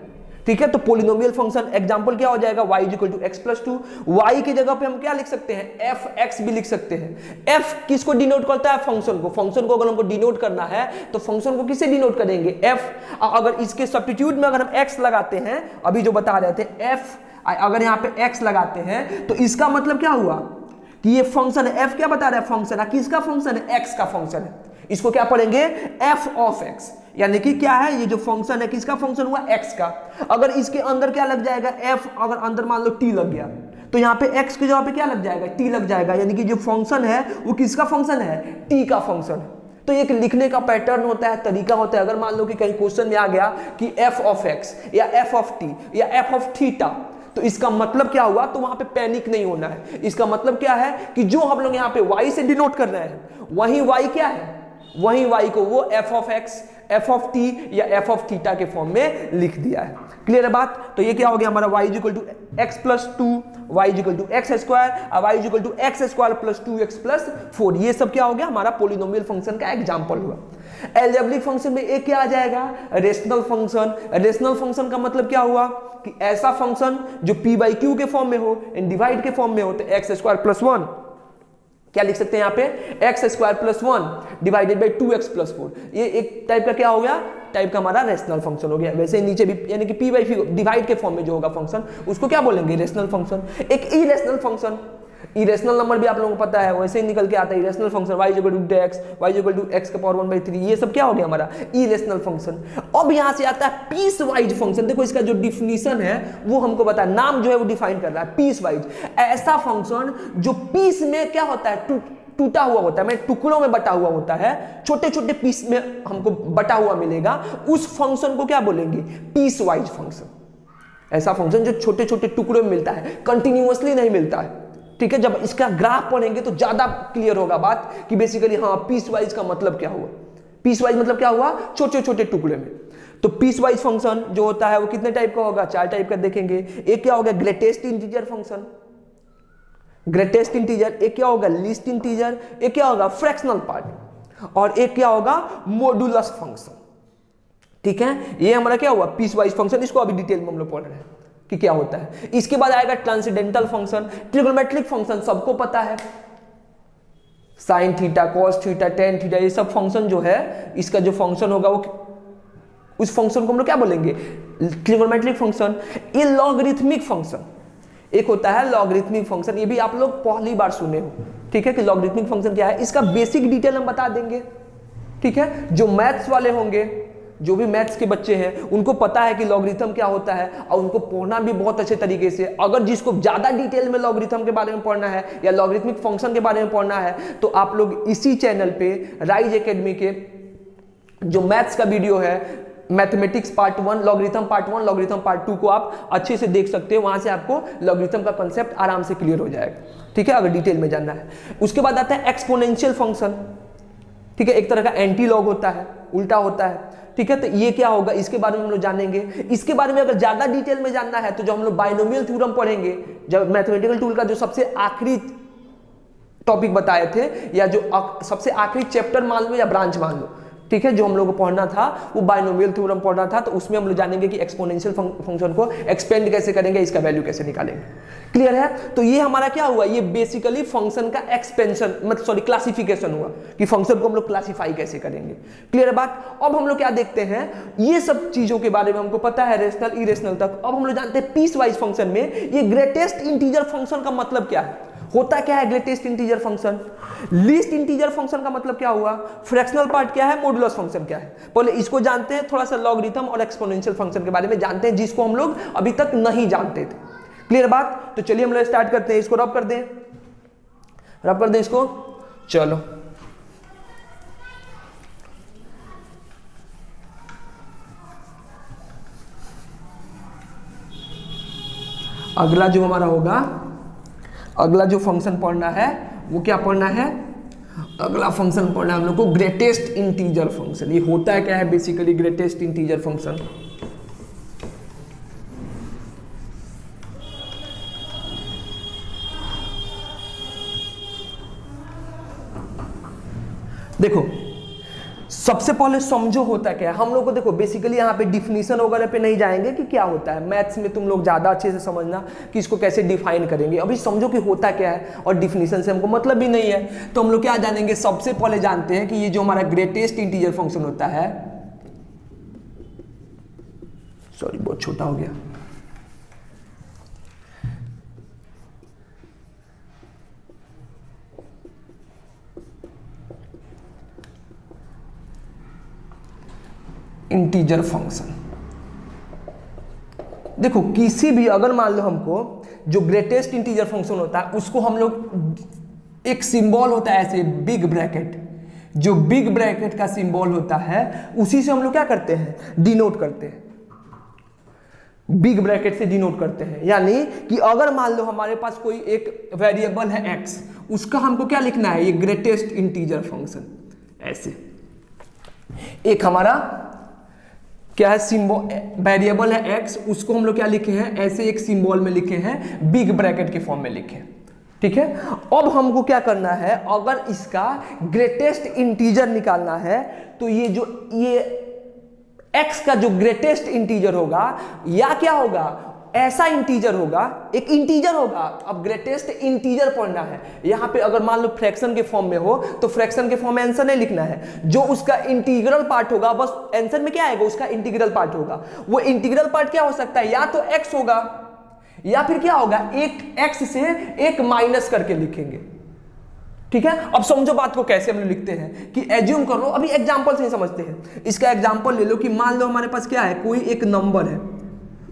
ठीक है, तो पोलिनोमियल फंक्शन एग्जांपल क्या हो जाएगा, y equal to x plus 2। y की जगह पे हम क्या लिख सकते हैं, एफ एक्स भी लिख सकते हैं। f किसको डिनोट करता है, फंक्शन को। फंक्शन को अगर हमको डिनोट करना है तो फंक्शन को किससे डिनोट करेंगे, f। अगर इसके सब्स्टिट्यूट में अगर हम x लगाते हैं, अभी जो बता रहे थे f, अगर यहाँ पे x लगाते हैं तो इसका मतलब क्या हुआ कि ये फंक्शन है, f क्या बता रहा है, फंक्शन है, किसका फंक्शन है, x का फंक्शन है। इसको क्या पढ़ेंगे, f ऑफ x, यानी कि क्या है, ये जो फंक्शन है किसका फंक्शन हुआ, x का। अगर इसके अंदर क्या लग जाएगा, f, अगर अंदर मान लो t लग गया तो यहाँ पे x की जगह पे क्या लग जाएगा, t लग जाएगा, यानी कि जो फंक्शन है वो किसका फंक्शन है, t का फंक्शन है। तो एक लिखने का पैटर्न होता है, तरीका होता है। अगर मान लो कि कहीं क्वेश्चन में आ गया कि f ऑफ x या f ऑफ t या f ऑफ थीटा, तो इसका मतलब क्या हुआ, तो वहां पे पैनिक नहीं होना है। इसका मतलब क्या है कि जो हम लोग यहाँ पे y से डिनोट कर रहे हैं, वही y क्या है, वही y को वो f of x, f of t या f ऑफ थीटा के फॉर्म में लिख दिया है। क्लियर है बात। तो ये क्या हो गया हमारा, y equal to x plus 2, y equal to x square, और y equal to x square plus 2x plus 4। ये सब क्या हो गया, हमारा पोलिनोमियल फंक्शन का एग्जांपल हुआ। एल्जेब्रिक फंक्शन में एक क्या आ जाएगा, रेशनल फंक्शन। रेशनल फंक्शन का मतलब क्या हुआ कि ऐसा फंक्शन जो p बाई क्यू के फॉर्म में हो, एंड डिवाइड के फॉर्म में हो, तो एक्स स्क्वायर प्लस 1 क्या लिख सकते हैं यहाँ पे, x square plus 1 divided by 2x plus 4। ये एक टाइप का क्या हो गया, टाइप का हमारा रेशनल फंक्शन हो गया। वैसे नीचे भी यानी कि p बाई क्यू डिवाइड के फॉर्म में जो होगा फंक्शन, उसको क्या बोलेंगे, रेशनल फंक्शन। एक इरेशनल फंक्शन, इरेशनल नंबर भी आप लोगों को पता है, वैसे ही निकल के आता है irrational function y equal to x, y equal to x का पावर 1/3, ये सब क्या हो गया हमारा इरेशनल फंक्शन। अब यहां से आता है पीस वाइज फंक्शन। देखो इसका जो डिफिनीशन है वो हमको पता है, नाम जो है वो डिफाइन कर रहा है पीस वाइज, ऐसा फंक्शन जो पीस में क्या होता है टूटा हुआ होता है, टुकड़ों में बटा हुआ होता है, छोटे छोटे पीस में हमको बटा हुआ मिलेगा, उस फंक्शन को क्या बोलेंगे पीस वाइज फंक्शन। ऐसा फंक्शन जो छोटे छोटे टुकड़ों में मिलता है, कंटिन्यूअसली नहीं मिलता है, ठीक है। जब इसका ग्राफ पढ़ेंगे तो ज्यादा क्लियर होगा बात कि बेसिकली हाँ पीस वाइज का मतलब क्या हुआ। पीस वाइज मतलब क्या हुआ, छोटे छोटे टुकड़े में। तो पीस वाइज फंक्शन जो होता है वो कितने टाइप का होगा, 4 टाइप का देखेंगे। एक क्या होगा greatest integer function, greatest integer. एक क्या होगा लीस्ट इंटीजर। एक क्या होगा फ्रैक्शनल पार्ट। और एक क्या होगा मॉडुलस फंक्शन, ठीक है। ये हमारा क्या हुआ पीस वाइज फंक्शन, इसको अभी डिटेल में हम लोग पढ़ रहे हैं कि क्या होता है। इसके बाद आएगा ट्रांसेंडेंटल फंक्शन। ट्रिग्नोमेट्रिक फंक्शन सबको पता है, sine theta, cos theta, tan theta, ये सब फंक्शन जो है, इसका जो फंक्शन होगा वो उस फंक्शन को हम लोग क्या बोलेंगे ट्रिग्नोमेट्रिक फंक्शन। ये लॉगरिथमिक फंक्शन, एक होता है लॉगरिथमिक फंक्शन, ये भी आप लोग पहली बार सुने हो, ठीक है, कि लॉगरिथमिक फंक्शन क्या है। इसका बेसिक डिटेल हम बता देंगे, ठीक है। जो मैथ्स वाले होंगे, जो भी मैथ्स के बच्चे हैं, उनको पता है कि लॉगरिथम क्या होता है और उनको पढ़ना भी बहुत अच्छे तरीके से। अगर जिसको ज्यादा डिटेल में लॉगरिथम के बारे में पढ़ना है या लॉगरिथमिक फंक्शन के बारे में पढ़ना है तो आप लोग इसी चैनल पे राइज एकेडमी के जो मैथ्स का वीडियो है, mathematics part 1, logarithm part 1, logarithm part 2 को आप अच्छे से देख सकते हो। वहां से आपको लॉगरिथम का कंसेप्ट आराम से क्लियर हो जाएगा, ठीक है, अगर डिटेल में जानना है। उसके बाद आता है एक्सपोनेंशियल फंक्शन, ठीक है, एक तरह का एंटी लॉग होता है, उल्टा होता है, ठीक है। तो ये क्या होगा इसके बारे में हम लोग जानेंगे। इसके बारे में अगर ज्यादा डिटेल में जानना है तो जो हम लोग बाइनोमियल थ्योरम पढ़ेंगे, जब मैथमेटिकल टूल का जो सबसे आखिरी टॉपिक बताए थे, या जो सबसे आखिरी चैप्टर मान लो या ब्रांच मान लो, ठीक है, जो हम लोग को पढ़ना था वो बाइनोमियल थ्योरम पढ़ना था। तो उसमें हम लोग जानेंगे कि एक्सपोनेंशियल फंक्शन को एक्सपेंड कैसे करेंगे, इसका वैल्यू कैसे निकालेंगे। क्लियर है। तो ये हमारा क्या हुआ, ये बेसिकली फंक्शन का एक्सपेंशन मतलब सॉरी क्लासिफिकेशन हुआ कि फंक्शन को हम लोग क्लासिफाई कैसे करेंगे। क्लियर है बात। अब हम लोग क्या देखते हैं, ये सब चीजों के बारे में हमको पता है, रेशनल इरेशनल तक। अब हम लोग जानते हैं पीस वाइज फंक्शन में ये ग्रेटेस्ट इंटीजर फंक्शन का मतलब क्या है, होता क्या है greatest integer function. Least integer function का मतलब क्या हुआ, फ्रैक्शनल पार्ट क्या है, मॉडुलस फंक्शन क्या है। पहले इसको जानते हैं, थोड़ा सा लॉगरिथम और एक्सपोनेंशियल फंक्शन के बारे में जानते हैं, जिसको हम लोग अभी तक नहीं जानते थे। क्लियर बात। तो चलिए हम लोग स्टार्ट करते हैं, इसको रब कर दें, रब कर दें इसको। चलो अगला जो हमारा होगा, अगला जो फंक्शन पढ़ना है वो क्या पढ़ना है, अगला फंक्शन पढ़ना है हम लोग को ग्रेटेस्ट इंटीजर फंक्शन। ये होता है क्या है बेसिकली ग्रेटेस्ट इंटीजर फंक्शन। देखो सबसे पहले समझो होता क्या है हम लोग को। देखो बेसिकली यहाँ पे डिफिनीशन वगैरह पे नहीं जाएंगे कि क्या होता है, मैथ्स में तुम लोग ज्यादा अच्छे से समझना कि इसको कैसे डिफाइन करेंगे। अभी समझो कि होता क्या है, और डिफिनीशन से हमको मतलब भी नहीं है। तो हम लोग क्या जानेंगे, सबसे पहले जानते हैं कि ये जो हमारा ग्रेटेस्ट इंटीजर फंक्शन होता है, सॉरी बहुत छोटा हो गया, इंटीजर फंक्शन। देखो किसी भी अगर मान लो हमको जो ग्रेटेस्ट इंटीजर फंक्शन होता है उसको हम लोग एक सिंबल होता है ऐसे बिग ब्रैकेट, जो बिग ब्रैकेट का सिंबल होता है उसी से हम लोग क्या करते हैं डिनोट करते हैं, बिग ब्रैकेट से डिनोट करते हैं। यानी कि अगर मान लो हमारे पास कोई एक वेरिएबल है x, उसका हमको क्या लिखना है, ये ग्रेटेस्ट इंटीजर फंक्शन। ऐसे एक हमारा क्या है सिंबल वेरिएबल है x, उसको हम लोग क्या लिखे हैं, ऐसे एक सिंबल में लिखे हैं, बिग ब्रैकेट के फॉर्म में लिखे हैं, ठीक है। अब हमको क्या करना है, अगर इसका ग्रेटेस्ट इंटीजर निकालना है तो ये x का जो ग्रेटेस्ट इंटीजर होगा या क्या होगा, ऐसा इंटीजर होगा, एक इंटीजर होगा। अब ग्रेटेस्ट इंटीजर पढ़ना है, यहां पे अगर मान लो फ्रैक्शन के फॉर्म में हो तो फ्रैक्शन के फॉर्म में आंसर नहीं लिखना है, जो उसका इंटीग्रल पार्ट होगा बस आंसर में क्या आएगा, उसका इंटीग्रल पार्ट होगा। वो इंटीग्रल पार्ट क्या हो सकता है, या तो x होगा या फिर क्या होगा, एक x से एक माइनस करके लिखेंगे। ठीक है, अब समझो बात को कैसे हम लोग लिखते हैं कि एज्यूम कर लो, अभी एग्जांपल से ही समझते हैं। इसका एग्जांपल ले लो कि मान लो हमारे पास क्या है, कोई एक नंबर है।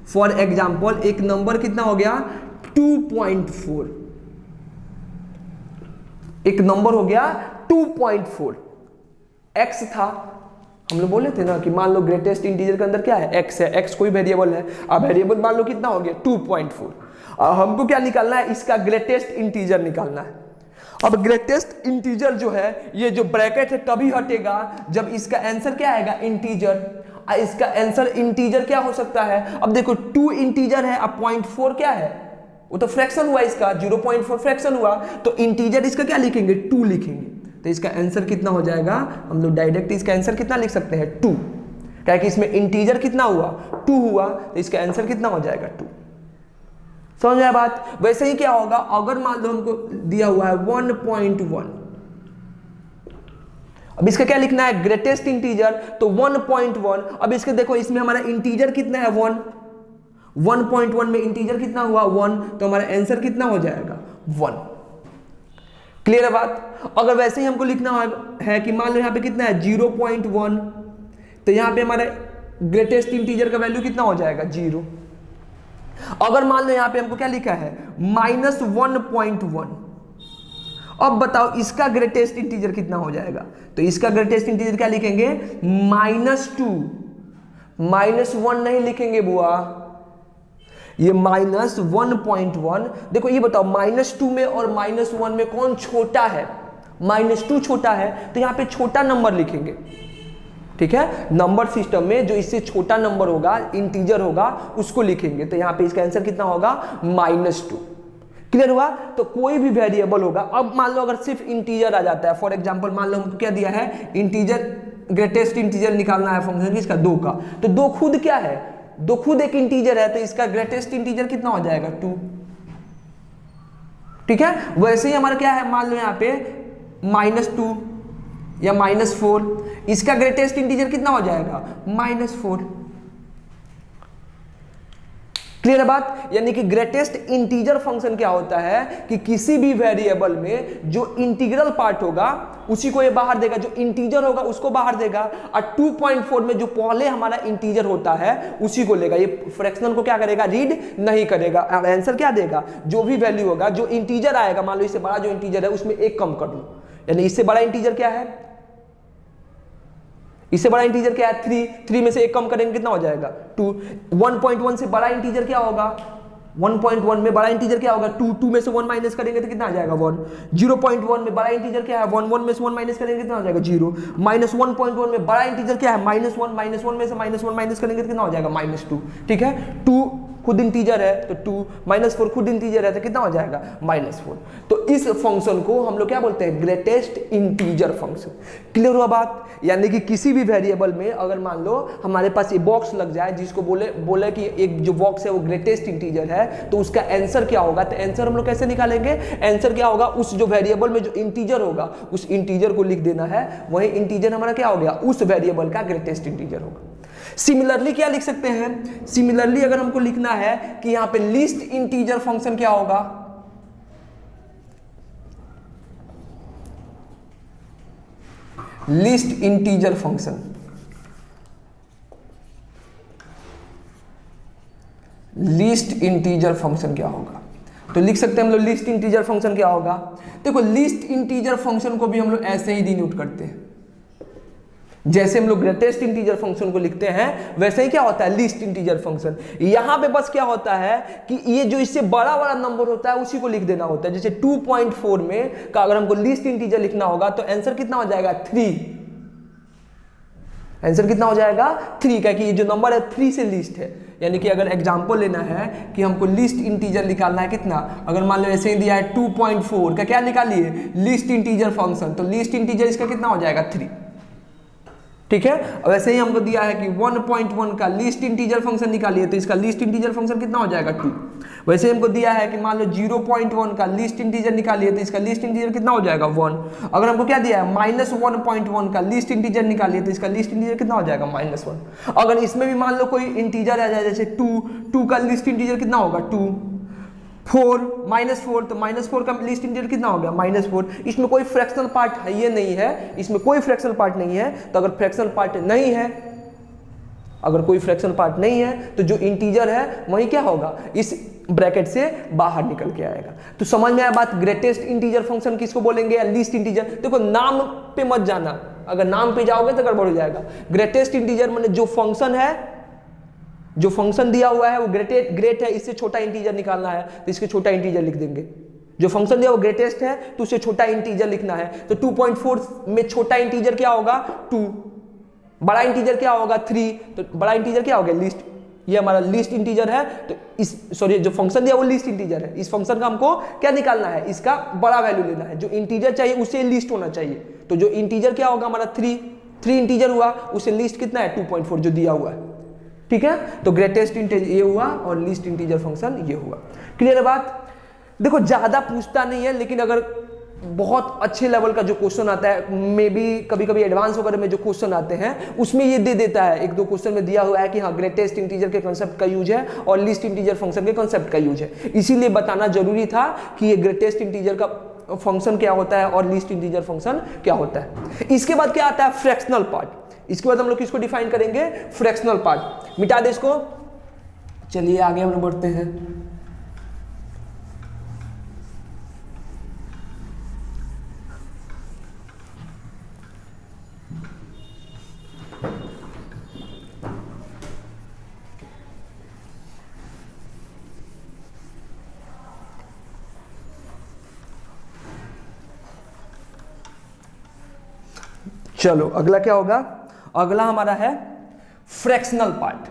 फॉर एग्जांपल एक नंबर कितना हो गया 2.4, एक नंबर हो गया 2.4, x था, हम लोग बोले थे ना कि मान लो ग्रेटेस्ट इंटीजर के अंदर क्या है, x है, x कोई वेरिएबल है। अब वेरिएबल मान लो कितना हो गया 2.4, अब हमको क्या निकालना है, इसका ग्रेटेस्ट इंटीजर निकालना है। अब ग्रेटेस्ट इंटीजर जो है, ये जो ब्रैकेट है तभी हटेगा जब इसका आंसर क्या आएगा, इंटीजर। इसका आंसर इंटीजर क्या हो सकता है, अब देखो 2 इंटीजर है, अब 0.4 क्या है, वो तो फ्रैक्शन हुआ, इसका 0.4 फ्रैक्शन हुआ, तो इंटीजर इसका क्या लिखेंगे 2 लिखेंगे। तो इसका आंसर कितना हो जाएगा, हम लोग डायरेक्ट इसका आंसर कितना लिख सकते हैं 2, क्या कि इसमें इंटीजर कितना हुआ 2 हुआ, तो इसका आंसर कितना हो जाएगा 2। समझ आया बात। वैसे ही क्या होगा, अगर मान लो हमको दिया हुआ है 1.1, अब इसका क्या लिखना है, ग्रेटेस्ट इंटीजर, तो 1.1। अब इसके देखो इसमें हमारा इंटीजर कितना है 1, 1.1 में इंटीजर कितना हुआ 1, तो हमारा आंसर कितना हो जाएगा 1। क्लियर है बात। अगर वैसे ही हमको लिखना है कि मान लो यहाँ पे कितना है 0.1, तो यहाँ पे हमारा ग्रेटेस्ट इंटीजर का वैल्यू कितना हो जाएगा 0। अगर मान लो यहाँ पे हमको क्या लिखा है -1.1, अब बताओ इसका ग्रेटेस्ट इंटीजर कितना हो जाएगा, तो इसका ग्रेटेस्ट इंटीजर क्या लिखेंगे -2, -1 नहीं लिखेंगे बुआ, ये -1.1। देखो ये बताओ -2 में और -1 में कौन छोटा है, -2 छोटा है, तो यहाँ पे छोटा नंबर लिखेंगे। ठीक है, नंबर सिस्टम में जो इससे छोटा नंबर होगा, इंटीजर होगा, उसको लिखेंगे। तो यहाँ पे इसका आंसर कितना होगा -2। क्लियर हुआ। तो कोई भी वेरिएबल होगा, अब मान लो अगर सिर्फ इंटीजर आ जाता है, फॉर एग्जांपल मान लो हमको क्या दिया है, इंटीजर, ग्रेटेस्ट इंटीजर निकालना है फंक्शन किसका 2 का, तो 2 खुद क्या है, 2 खुद एक इंटीजर है, तो इसका ग्रेटेस्ट इंटीजर कितना हो जाएगा 2। ठीक है, वैसे ही हमारा क्या है, मान लो यहाँ पे -2 या -4, इसका ग्रेटेस्ट इंटीजर कितना हो जाएगा -4। क्लियर है बात। यानी कि ग्रेटेस्ट इंटीजर फंक्शन क्या होता है कि किसी भी वेरिएबल में जो इंटीग्रल पार्ट होगा उसी को ये बाहर देगा, जो इंटीजर होगा उसको बाहर देगा, और 2.4 में जो पहले हमारा इंटीजर होता है उसी को लेगा। ये फ्रैक्शनल को क्या करेगा, रीड नहीं करेगा, और आंसर क्या देगा, जो भी वैल्यू होगा, जो इंटीजर आएगा, मान लो इससे बड़ा जो इंटीजर है उसमें एक कम कर लो, यानी इससे बड़ा इंटीजर क्या है, इससे बड़ा इंटीजर क्या है 3 में से एक कम करेंगे कितना हो जाएगा 2। 1.1 से बड़ा इंटीजर क्या होगा, 1.1 में बड़ा इंटीजर क्या होगा 2 में से 1 माइनस करेंगे तो कितना आ जाएगा 1। 0.1 में बड़ा इंटीजर क्या है 1 में से 1 माइनस करेंगे कितना हो जाएगा 0। -1.1 में बड़ा इंटीजर क्या है -1 में से -1 माइनस करेंगे तो कितना हो जाएगा -2। ठीक है, 2 खुद इंटीजर है तो 2, -4 खुद इंटीजर है तो कितना हो जाएगा -4। तो इस फंक्शन को हम लोग क्या बोलते हैं, ग्रेटेस्ट इंटीजर फंक्शन। क्लियर हुआ बात। यानी कि किसी भी वेरिएबल में अगर मान लो हमारे पास ये बॉक्स लग जाए, जिसको बोले कि एक जो बॉक्स है वो ग्रेटेस्ट इंटीजर है, तो उसका आंसर क्या होगा, तो आंसर हम लोग कैसे निकालेंगे, आंसर क्या होगा, उस जो वेरिएबल में जो इंटीजर होगा उस इंटीजर को लिख देना है, वही इंटीजर हमारा क्या हो गया, उस वेरिएबल का ग्रेटेस्ट इंटीजर होगा। सिमिलरली क्या लिख सकते हैं, सिमिलरली अगर हमको लिखना है कि यहां पे लीस्ट इंटीजर फंक्शन क्या होगा, least integer function, least integer function क्या होगा, तो लिख सकते हैं हम लोग लीस्ट इंटीजर फंक्शन क्या होगा। देखो लीस्ट इंटीजर फंक्शन को भी हम लोग ऐसे ही डिनोट करते हैं, जैसे हम लोग ग्रेटेस्ट इंटीजर फंक्शन को लिखते हैं वैसे ही क्या होता है लीस्ट इंटीजर फंक्शन। यहां पे बस क्या होता है कि ये जो इससे बड़ा वाला नंबर होता है उसी को लिख देना होता है। जैसे 2.4 में का अगर हमको लीस्ट इंटीजर लिखना होगा तो आंसर कितना हो जाएगा 3, आंसर कितना हो जाएगा 3, क्योंकि ये जो नंबर है 3 से लीस्ट है। यानी कि अगर एग्जांपल लेना है कि हमको लीस्ट इंटीजर निकालना है कितना, अगर मान लो ऐसे ही दिया है 2.4 का क्या निकालिए, लीस्ट इंटीजर फंक्शन, तो लीस्ट इंटीजर इसका कितना हो जाएगा 3। ठीक है, वैसे ही हमको दिया है कि 1.1 का लीस्ट इंटीजर फंक्शन निकालिए, तो इसका लीस्ट इंटीजर फंक्शन कितना हो जाएगा 2। वैसे ही हमको दिया है कि मान लो 0.1 का लीस्ट इंटीजर निकालिए, तो इसका लीस्ट इंटीजर कितना हो जाएगा 1। अगर हमको क्या दिया है -1.1 का लीस्ट इंटीजर निकालिए, तो इसका लीस्ट इंटीजर कितना हो जाएगा -1। अगर इसमें भी मान लो कोई इंटीजर आ जाए, जैसे 2 का लीस्ट इंटीजर कितना होगा 2, -4, तो -4 का लीस्ट इंटीजर कितना हो गया -4। इसमें कोई फ्रैक्शनल पार्ट है ये नहीं है, इसमें कोई फ्रैक्शनल पार्ट नहीं है। तो अगर फ्रैक्शनल पार्ट नहीं है, अगर कोई फ्रैक्शनल पार्ट नहीं है तो जो इंटीजर है वही क्या होगा, इस ब्रैकेट से बाहर निकल के आएगा। तो समझ में आया बात। ग्रेटेस्ट इंटीजर फंक्शन किसको बोलेंगे या लीस्ट इंटीजर। देखो नाम पे मत जाना, अगर नाम पे जाओगे तो गड़बड़ हो जाएगा। ग्रेटेस्ट इंटीजर माने जो फंक्शन है, जो फंक्शन दिया हुआ है वो ग्रेट है, इससे छोटा इंटीजर निकालना है तो इसके छोटा इंटीजर लिख देंगे। जो फंक्शन दिया वो ग्रेटेस्ट है तो उससे छोटा इंटीजर लिखना है। तो 2.4 में छोटा इंटीजर क्या होगा 2, बड़ा इंटीजर क्या होगा 3, तो बड़ा इंटीजर क्या हो गया लीस्ट, ये हमारा लीस्ट इंटीजर है। तो इस सॉरी जो फंक्शन दिया वो लीस्ट इंटीजर है, इस फंक्शन का हमको क्या निकालना है, इसका बड़ा वैल्यू लेना है। जो इंटीजर चाहिए उससे लीस्ट होना चाहिए। तो जो इंटीजर क्या होगा हमारा 3 इंटीजर हुआ, उससे लीस्ट कितना है 2.4 जो दिया हुआ है। ठीक है, तो ग्रेटेस्ट इंटीजर ये हुआ और लीस्ट इंटीजर फंक्शन ये हुआ। क्लियर है बात। देखो ज्यादा पूछता नहीं है, लेकिन अगर बहुत अच्छे लेवल का जो क्वेश्चन आता है, मे बी कभी कभी एडवांस वगैरह में जो क्वेश्चन आते हैं उसमें ये दे देता है, 1-2 क्वेश्चन में दिया हुआ है कि हाँ ग्रेटेस्ट इंटीजर के कांसेप्ट का यूज है और लीस्ट इंटीजर फंक्शन के कांसेप्ट का यूज है। इसीलिए बताना जरूरी था कि ये ग्रेटेस्ट इंटीजर का फंक्शन क्या होता है और लीस्ट इंटीजर फंक्शन क्या होता है। इसके बाद क्या आता है फ्रैक्शनल पार्ट। इसके बाद हम लोग किसको डिफाइन करेंगे, फ्रैक्शनल पार्ट। मिटा दे इसको, चलिए आगे हम लोग बढ़ते हैं। चलो अगला क्या होगा, अगला हमारा है फ्रैक्शनल पार्ट।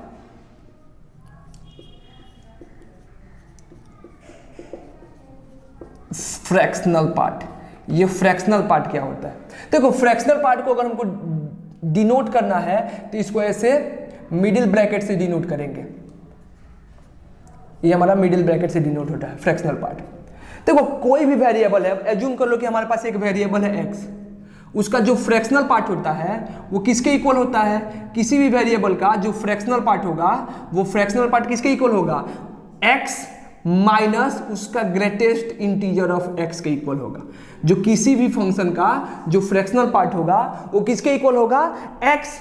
फ्रैक्शनल पार्ट, ये फ्रैक्शनल पार्ट क्या होता है। देखो फ्रैक्शनल पार्ट को अगर हमको डिनोट करना है तो इसको ऐसे मिडिल ब्रैकेट से डिनोट करेंगे। ये हमारा मिडिल ब्रैकेट से डिनोट होता है फ्रैक्शनल पार्ट। देखो कोई भी वेरिएबल है, एज्यूम कर लो कि हमारे पास एक वेरिएबल है x, उसका जो फ्रैक्शनल पार्ट होता है वो किसके इक्वल होता है, किसी भी वेरिएबल का जो फ्रैक्शनल पार्ट होगा वो फ्रैक्शनल पार्ट किसके इक्वल होगा, x माइनस उसका ग्रेटेस्ट इंटीजर ऑफ x के इक्वल होगा। जो किसी भी फंक्शन का जो फ्रैक्शनल पार्ट होगा वो किसके इक्वल होगा, x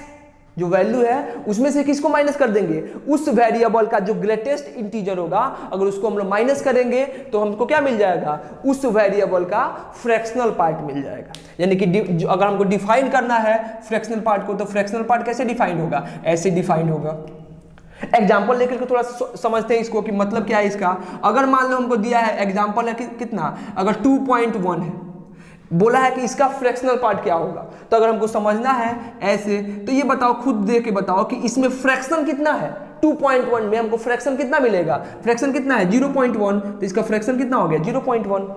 जो वैल्यू है उसमें से किसको माइनस कर देंगे, उस वेरिएबल का जो ग्रेटेस्ट इंटीजर होगा, अगर उसको हम लोग माइनस करेंगे तो हमको क्या मिल जाएगा, उस वेरिएबल का फ्रैक्शनल पार्ट मिल जाएगा। यानी कि अगर हमको डिफाइन करना है फ्रैक्शनल पार्ट को तो फ्रैक्शनल पार्ट कैसे डिफाइन होगा, ऐसे डिफाइन होगा। एग्जाम्पल लेकर के थोड़ा समझते हैं इसको कि मतलब क्या है इसका। अगर मान लो हमको दिया है एग्जाम्पल है कितना, अगर 2.1 है, बोला है कि इसका फ्रैक्शनल पार्ट क्या होगा, तो अगर हमको समझना है ऐसे तो ये बताओ, खुद दे के बताओ कि इसमें फ्रैक्शन कितना है। 2.1 में हमको फ्रैक्शन कितना मिलेगा, फ्रैक्शन कितना है 0.1, तो इसका फ्रैक्शन कितना हो गया 0.1।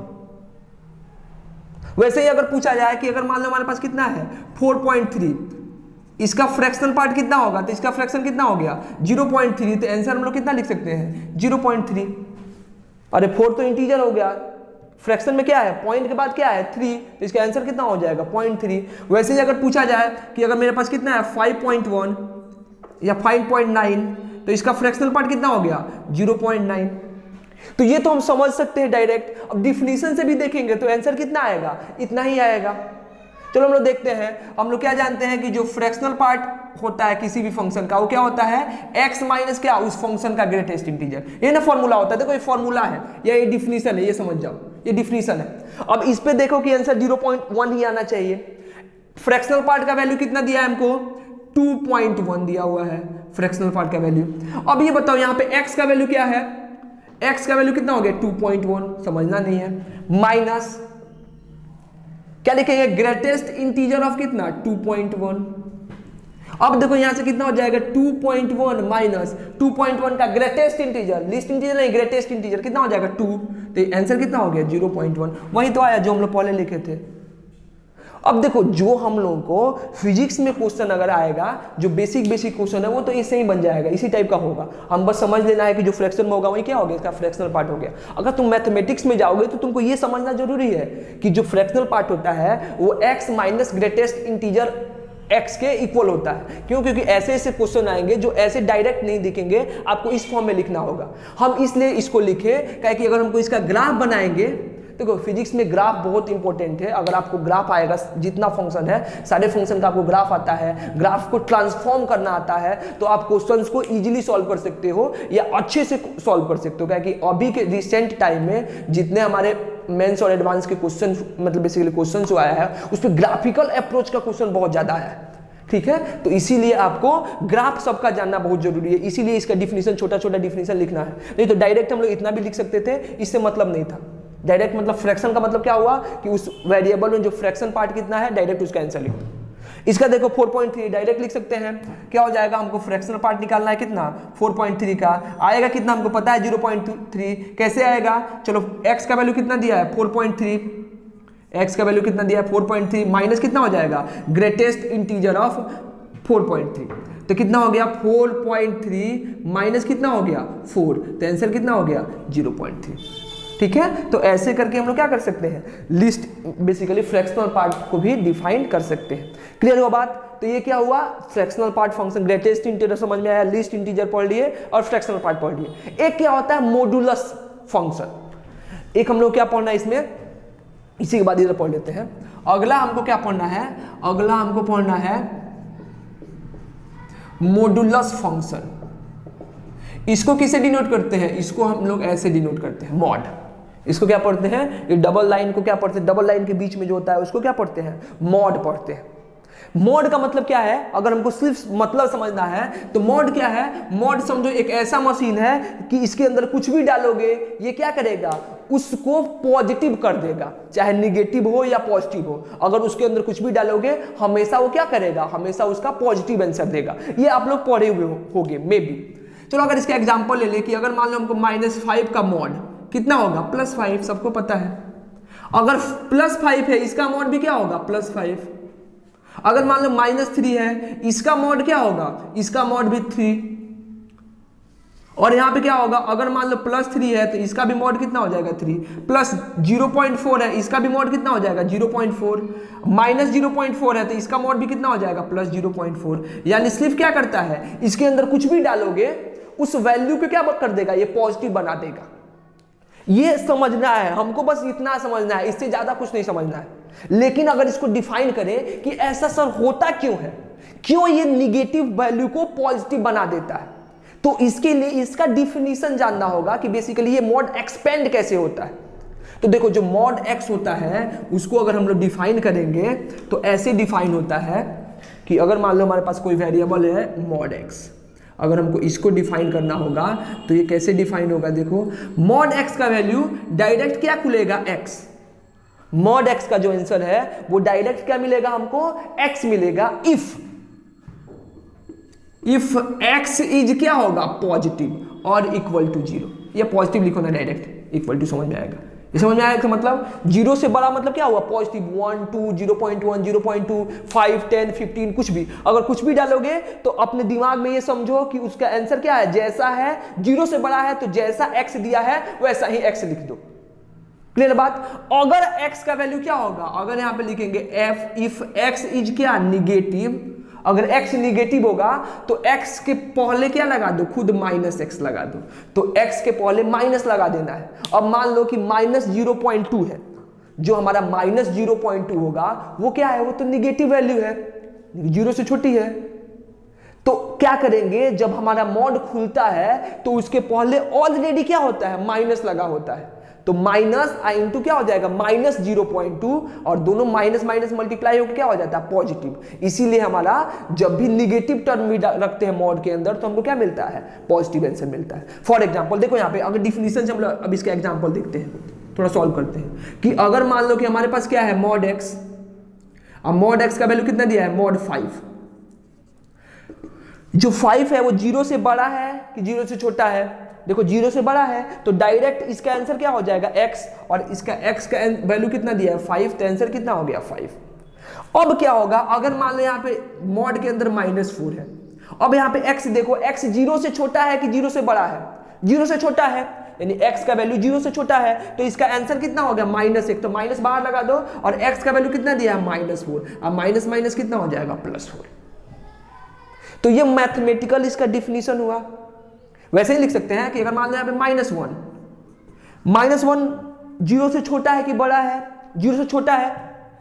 वैसे ही अगर पूछा जाए कि अगर मान लो हमारे पास कितना है 4.3, इसका फ्रैक्शनल पार्ट कितना होगा, तो इसका फ्रैक्शन कितना हो गया 0.3, तो आंसर हम लोग कितना लिख सकते हैं 0.3। अरे 4 तो इंटीजर हो गया, फ्रैक्शन में क्या है, पॉइंट के बाद क्या है 3, तो इसका आंसर कितना हो जाएगा 0.3। वैसे ही अगर पूछा जाए कि अगर मेरे पास कितना है 5.1 या 5.9, तो इसका फ्रैक्शनल पार्ट कितना हो गया 0.9। तो ये तो हम समझ सकते हैं डायरेक्ट। अब डिफिनीशन से भी देखेंगे तो आंसर कितना आएगा, इतना ही आएगा। चलो हम लोग देखते हैं। हम लोग क्या जानते हैं कि जो फ्रैक्शनल पार्ट होता है किसी भी फंक्शन का वो क्या होता है, x माइनस क्या, उस फंक्शन का ग्रेटेस्ट इंटीजर। ये ना फॉर्मूला होता है, देखो ये फॉर्मूला है या ये डिफिनीशन है, ये समझ जाओ, ये डिफिनीशन है। अब इस पे देखो कि आंसर 0.1 ही आना चाहिए। फ्रैक्शनल पार्ट का वैल्यू कितना दिया है हमको, 2.1 दिया हुआ है फ्रैक्शनल पार्ट का वैल्यू। अब ये बताओ यहाँ पे x का वैल्यू क्या है, x का वैल्यू कितना हो गया 2.1, समझना नहीं है, माइनस क्या लिखेंगे, ग्रेटेस्ट इंटीजर ऑफ कितना 2.1। अब देखो यहां से कितना हो जाएगा 2.1 माइनस 2.1 का ग्रेटेस्ट इंटीजर, लिस्ट इंटीजर नहीं ग्रेटेस्ट इंटीजर, कितना हो जाएगा 2, तो आंसर कितना हो गया 0.1। वही तो आया जो हम लोग पहले लिखे थे। अब देखो जो हम लोगों को फिजिक्स में क्वेश्चन अगर आएगा, जो बेसिक क्वेश्चन है वो तो इससे ही बन जाएगा, इसी टाइप का होगा। हम बस समझ लेना है कि जो फ्रैक्शन में होगा वही क्या हो गया, इसका फ्रैक्शनल पार्ट हो गया। अगर तुम मैथमेटिक्स में जाओगे तो तुमको ये समझना जरूरी है कि जो फ्रैक्शनल पार्ट होता है वो x minus greatest integer x के इक्वल होता है। क्यों? क्योंकि ऐसे ऐसे क्वेश्चन आएंगे जो ऐसे डायरेक्ट नहीं दिखेंगे, आपको इस फॉर्म में लिखना होगा। हम इसलिए इसको लिखे कि अगर हमको इसका ग्राफ बनाएंगे, देखो फिजिक्स में ग्राफ बहुत इंपॉर्टेंट है। अगर आपको ग्राफ आएगा, जितना फंक्शन है सारे फंक्शन का आपको ग्राफ आता है, ग्राफ को ट्रांसफॉर्म करना आता है, तो आप क्वेश्चंस को इजीली सॉल्व कर सकते हो या अच्छे से सॉल्व कर सकते हो। क्या कि अभी के रिसेंट टाइम में जितने हमारे मेंस और एडवांस के क्वेश्चन, मतलब बेसिकली क्वेश्चन जो आया है उस पर ग्राफिकल अप्रोच का क्वेश्चन बहुत ज्यादा आया है। ठीक है, तो इसीलिए आपको ग्राफ सबका जानना बहुत जरूरी है। इसीलिए इसका डिफिनीशन, छोटा छोटा डिफिनीशन लिखना है। नहीं तो डायरेक्ट हम लोग इतना भी लिख सकते थे, इससे मतलब नहीं था। डायरेक्ट मतलब फ्रैक्शन का मतलब क्या हुआ कि उस वेरिएबल में जो फ्रैक्शन पार्ट कितना है, डायरेक्ट उसका आंसर लिख दो। इसका देखो 4.3 डायरेक्ट लिख सकते हैं। क्या हो जाएगा, हमको फ्रैक्शनल पार्ट निकालना है कितना, 4.3 का आएगा कितना, हमको पता है 0.3। कैसे आएगा, चलो x का वैल्यू कितना दिया है 4.3, x का वैल्यू कितना दिया है 4.3, माइनस कितना हो जाएगा ग्रेटेस्ट इंटीजर ऑफ 4.3, तो कितना हो गया 4.3 माइनस कितना हो गया 4, तो आंसर कितना हो गया 0.3। ठीक है, तो ऐसे करके हम लोग क्या कर सकते हैं, लिस्ट बेसिकली फ्रैक्शनल पार्ट को भी डिफाइन कर सकते हैं। क्लियर हुआ बात? तो ये क्या हुआ, fractional part function, greatest integer समझ में आया, लिस्ट इंटीजर पढ़ लिए और फ्रैक्शनल पार्ट पढ़ लिए। एक क्या होता है मॉडुलस फंक्शन, एक हम लोग क्या पढ़ना है इसमें, इसी के बाद इधर पढ़ लेते हैं। अगला हमको क्या पढ़ना है, अगला हमको पढ़ना है मॉडुलस फंक्शन। इसको किसे डिनोट करते हैं, इसको हम लोग ऐसे डिनोट करते हैं मॉड। इसको क्या पढ़ते हैं, ये डबल लाइन को क्या पढ़ते हैं, डबल लाइन के बीच में जो होता है उसको क्या पढ़ते हैं, मॉड पढ़ते हैं। मॉड का मतलब क्या है, अगर हमको सिर्फ मतलब समझना है तो मॉड क्या है, मॉड समझो एक ऐसा मशीन है कि इसके अंदर कुछ भी डालोगे ये क्या करेगा, उसको पॉजिटिव कर देगा, चाहे निगेटिव हो या पॉजिटिव हो। अगर उसके अंदर कुछ भी डालोगे हमेशा वो क्या करेगा, हमेशा उसका पॉजिटिव आंसर देगा। ये आप लोग पढ़े हुए होंगे मे बी। चलो अगर इसका एग्जांपल ले ले कि अगर मान लो हमको -5 का मॉड कितना होगा +5, सबको पता है। अगर +5 है इसका मॉड भी क्या होगा +5। अगर मान लो -3 है इसका मॉड क्या होगा, इसका मॉड भी 3। और यहां पे क्या होगा, अगर मान लो +3 है तो इसका भी मॉड कितना हो जाएगा 3, प्लस 0.4 है इसका भी मॉड कितना हो जाएगा 0.4, -0.4 है तो इसका मॉड भी कितना हो जाएगा +0.4। यानी सिर्फ क्या करता है, इसके अंदर कुछ भी डालोगे उस वैल्यू को क्या कर देगा, ये पॉजिटिव बना देगा। ये समझना है हमको, बस इतना समझना है, इससे ज्यादा कुछ नहीं समझना है। लेकिन अगर इसको डिफाइन करें कि ऐसा सर होता क्यों है, क्यों ये निगेटिव वैल्यू को पॉजिटिव बना देता है, तो इसके लिए इसका डिफिनीशन जानना होगा कि बेसिकली ये मॉड एक्सपेंड कैसे होता है। तो देखो जो मॉड एक्स होता है उसको अगर हम लोग डिफाइन करेंगे तो ऐसे डिफाइन होता है कि अगर मान लो हमारे पास कोई वेरिएबल है मॉड एक्स, अगर हमको इसको डिफाइन करना होगा तो ये कैसे डिफाइन होगा, देखो मॉड एक्स का वैल्यू डायरेक्ट क्या खुलेगा एक्स, मॉड एक्स का जो आंसर है वो डायरेक्ट क्या मिलेगा हमको, एक्स मिलेगा इफ एक्स इज क्या होगा पॉजिटिव और इक्वल टू 0। ये पॉजिटिव लिखो ना, डायरेक्ट इक्वल टू समझ में आएगा। ये समझ में आएगा कि मतलब 0 से बड़ा मतलब क्या हुआ पॉजिटिव, 1 2 0.1 0.2 5 10 15 कुछ भी, अगर कुछ भी डालोगे तो अपने दिमाग में ये समझो कि उसका आंसर क्या है, जैसा है 0 से बड़ा है तो जैसा x दिया है वैसा ही x लिख दो। क्लियर बात? अगर x का वैल्यू क्या होगा, अगर यहां पे लिखेंगे इफ x इज क्या निगेटिव, अगर x निगेटिव होगा तो x के पहले क्या लगा दो, खुद -x लगा दो, तो x के पहले माइनस लगा देना है। अब मान लो कि -0.2 है, जो हमारा -0.2 होगा वो क्या है, वो तो निगेटिव वैल्यू है, 0 से छोटी है। तो क्या करेंगे, जब हमारा मॉड खुलता है तो उसके पहले ऑलरेडी क्या होता है माइनस लगा होता है, तो माइनस इंटू क्या हो जाएगा -0.2, और दोनों माइनस माइनस मल्टीप्लाई होकर क्या हो जाता है पॉजिटिव। इसीलिए हमारा जब भी निगेटिव टर्म भी रखते हैं मॉड के अंदर तो हमको क्या मिलता है, पॉजिटिव आंसर मिलता है। फॉर एग्जांपल देखो यहाँ पे, अगर डिफिनीशन से हम लोग अब इसका एग्जांपल देखते हैं, थोड़ा सॉल्व करते हैं कि अगर मान लो कि हमारे पास क्या है मॉड एक्स, अब मॉड एक्स का वैल्यू कितना दिया है मॉड 5, जो 5 है वो 0 से बड़ा है कि 0 से छोटा है, देखो 0 से बड़ा है तो डायरेक्ट इसका आंसर क्या हो जाएगा x, और इसका x का वैल्यू कितना दिया है 5, तो आंसर कितना हो गया 5। अब क्या होगा, अगर मान लो यहाँ पे मॉड के अंदर -4 है, अब यहाँ पे x देखो, x 0 से छोटा है कि 0 से बड़ा है, 0 से छोटा है, यानी x का वैल्यू 0 से छोटा है, तो इसका आंसर कितना हो गया -1, तो माइनस बाहर लगा दो और x का वैल्यू कितना दिया है -4, अब माइनस माइनस कितना हो जाएगा +4। तो ये मैथमेटिकल इसका डिफिनीशन हुआ। वैसे ही लिख सकते हैं कि अगर मान लो यहाँ पे -1 0 से छोटा है कि बड़ा है, 0 से छोटा है,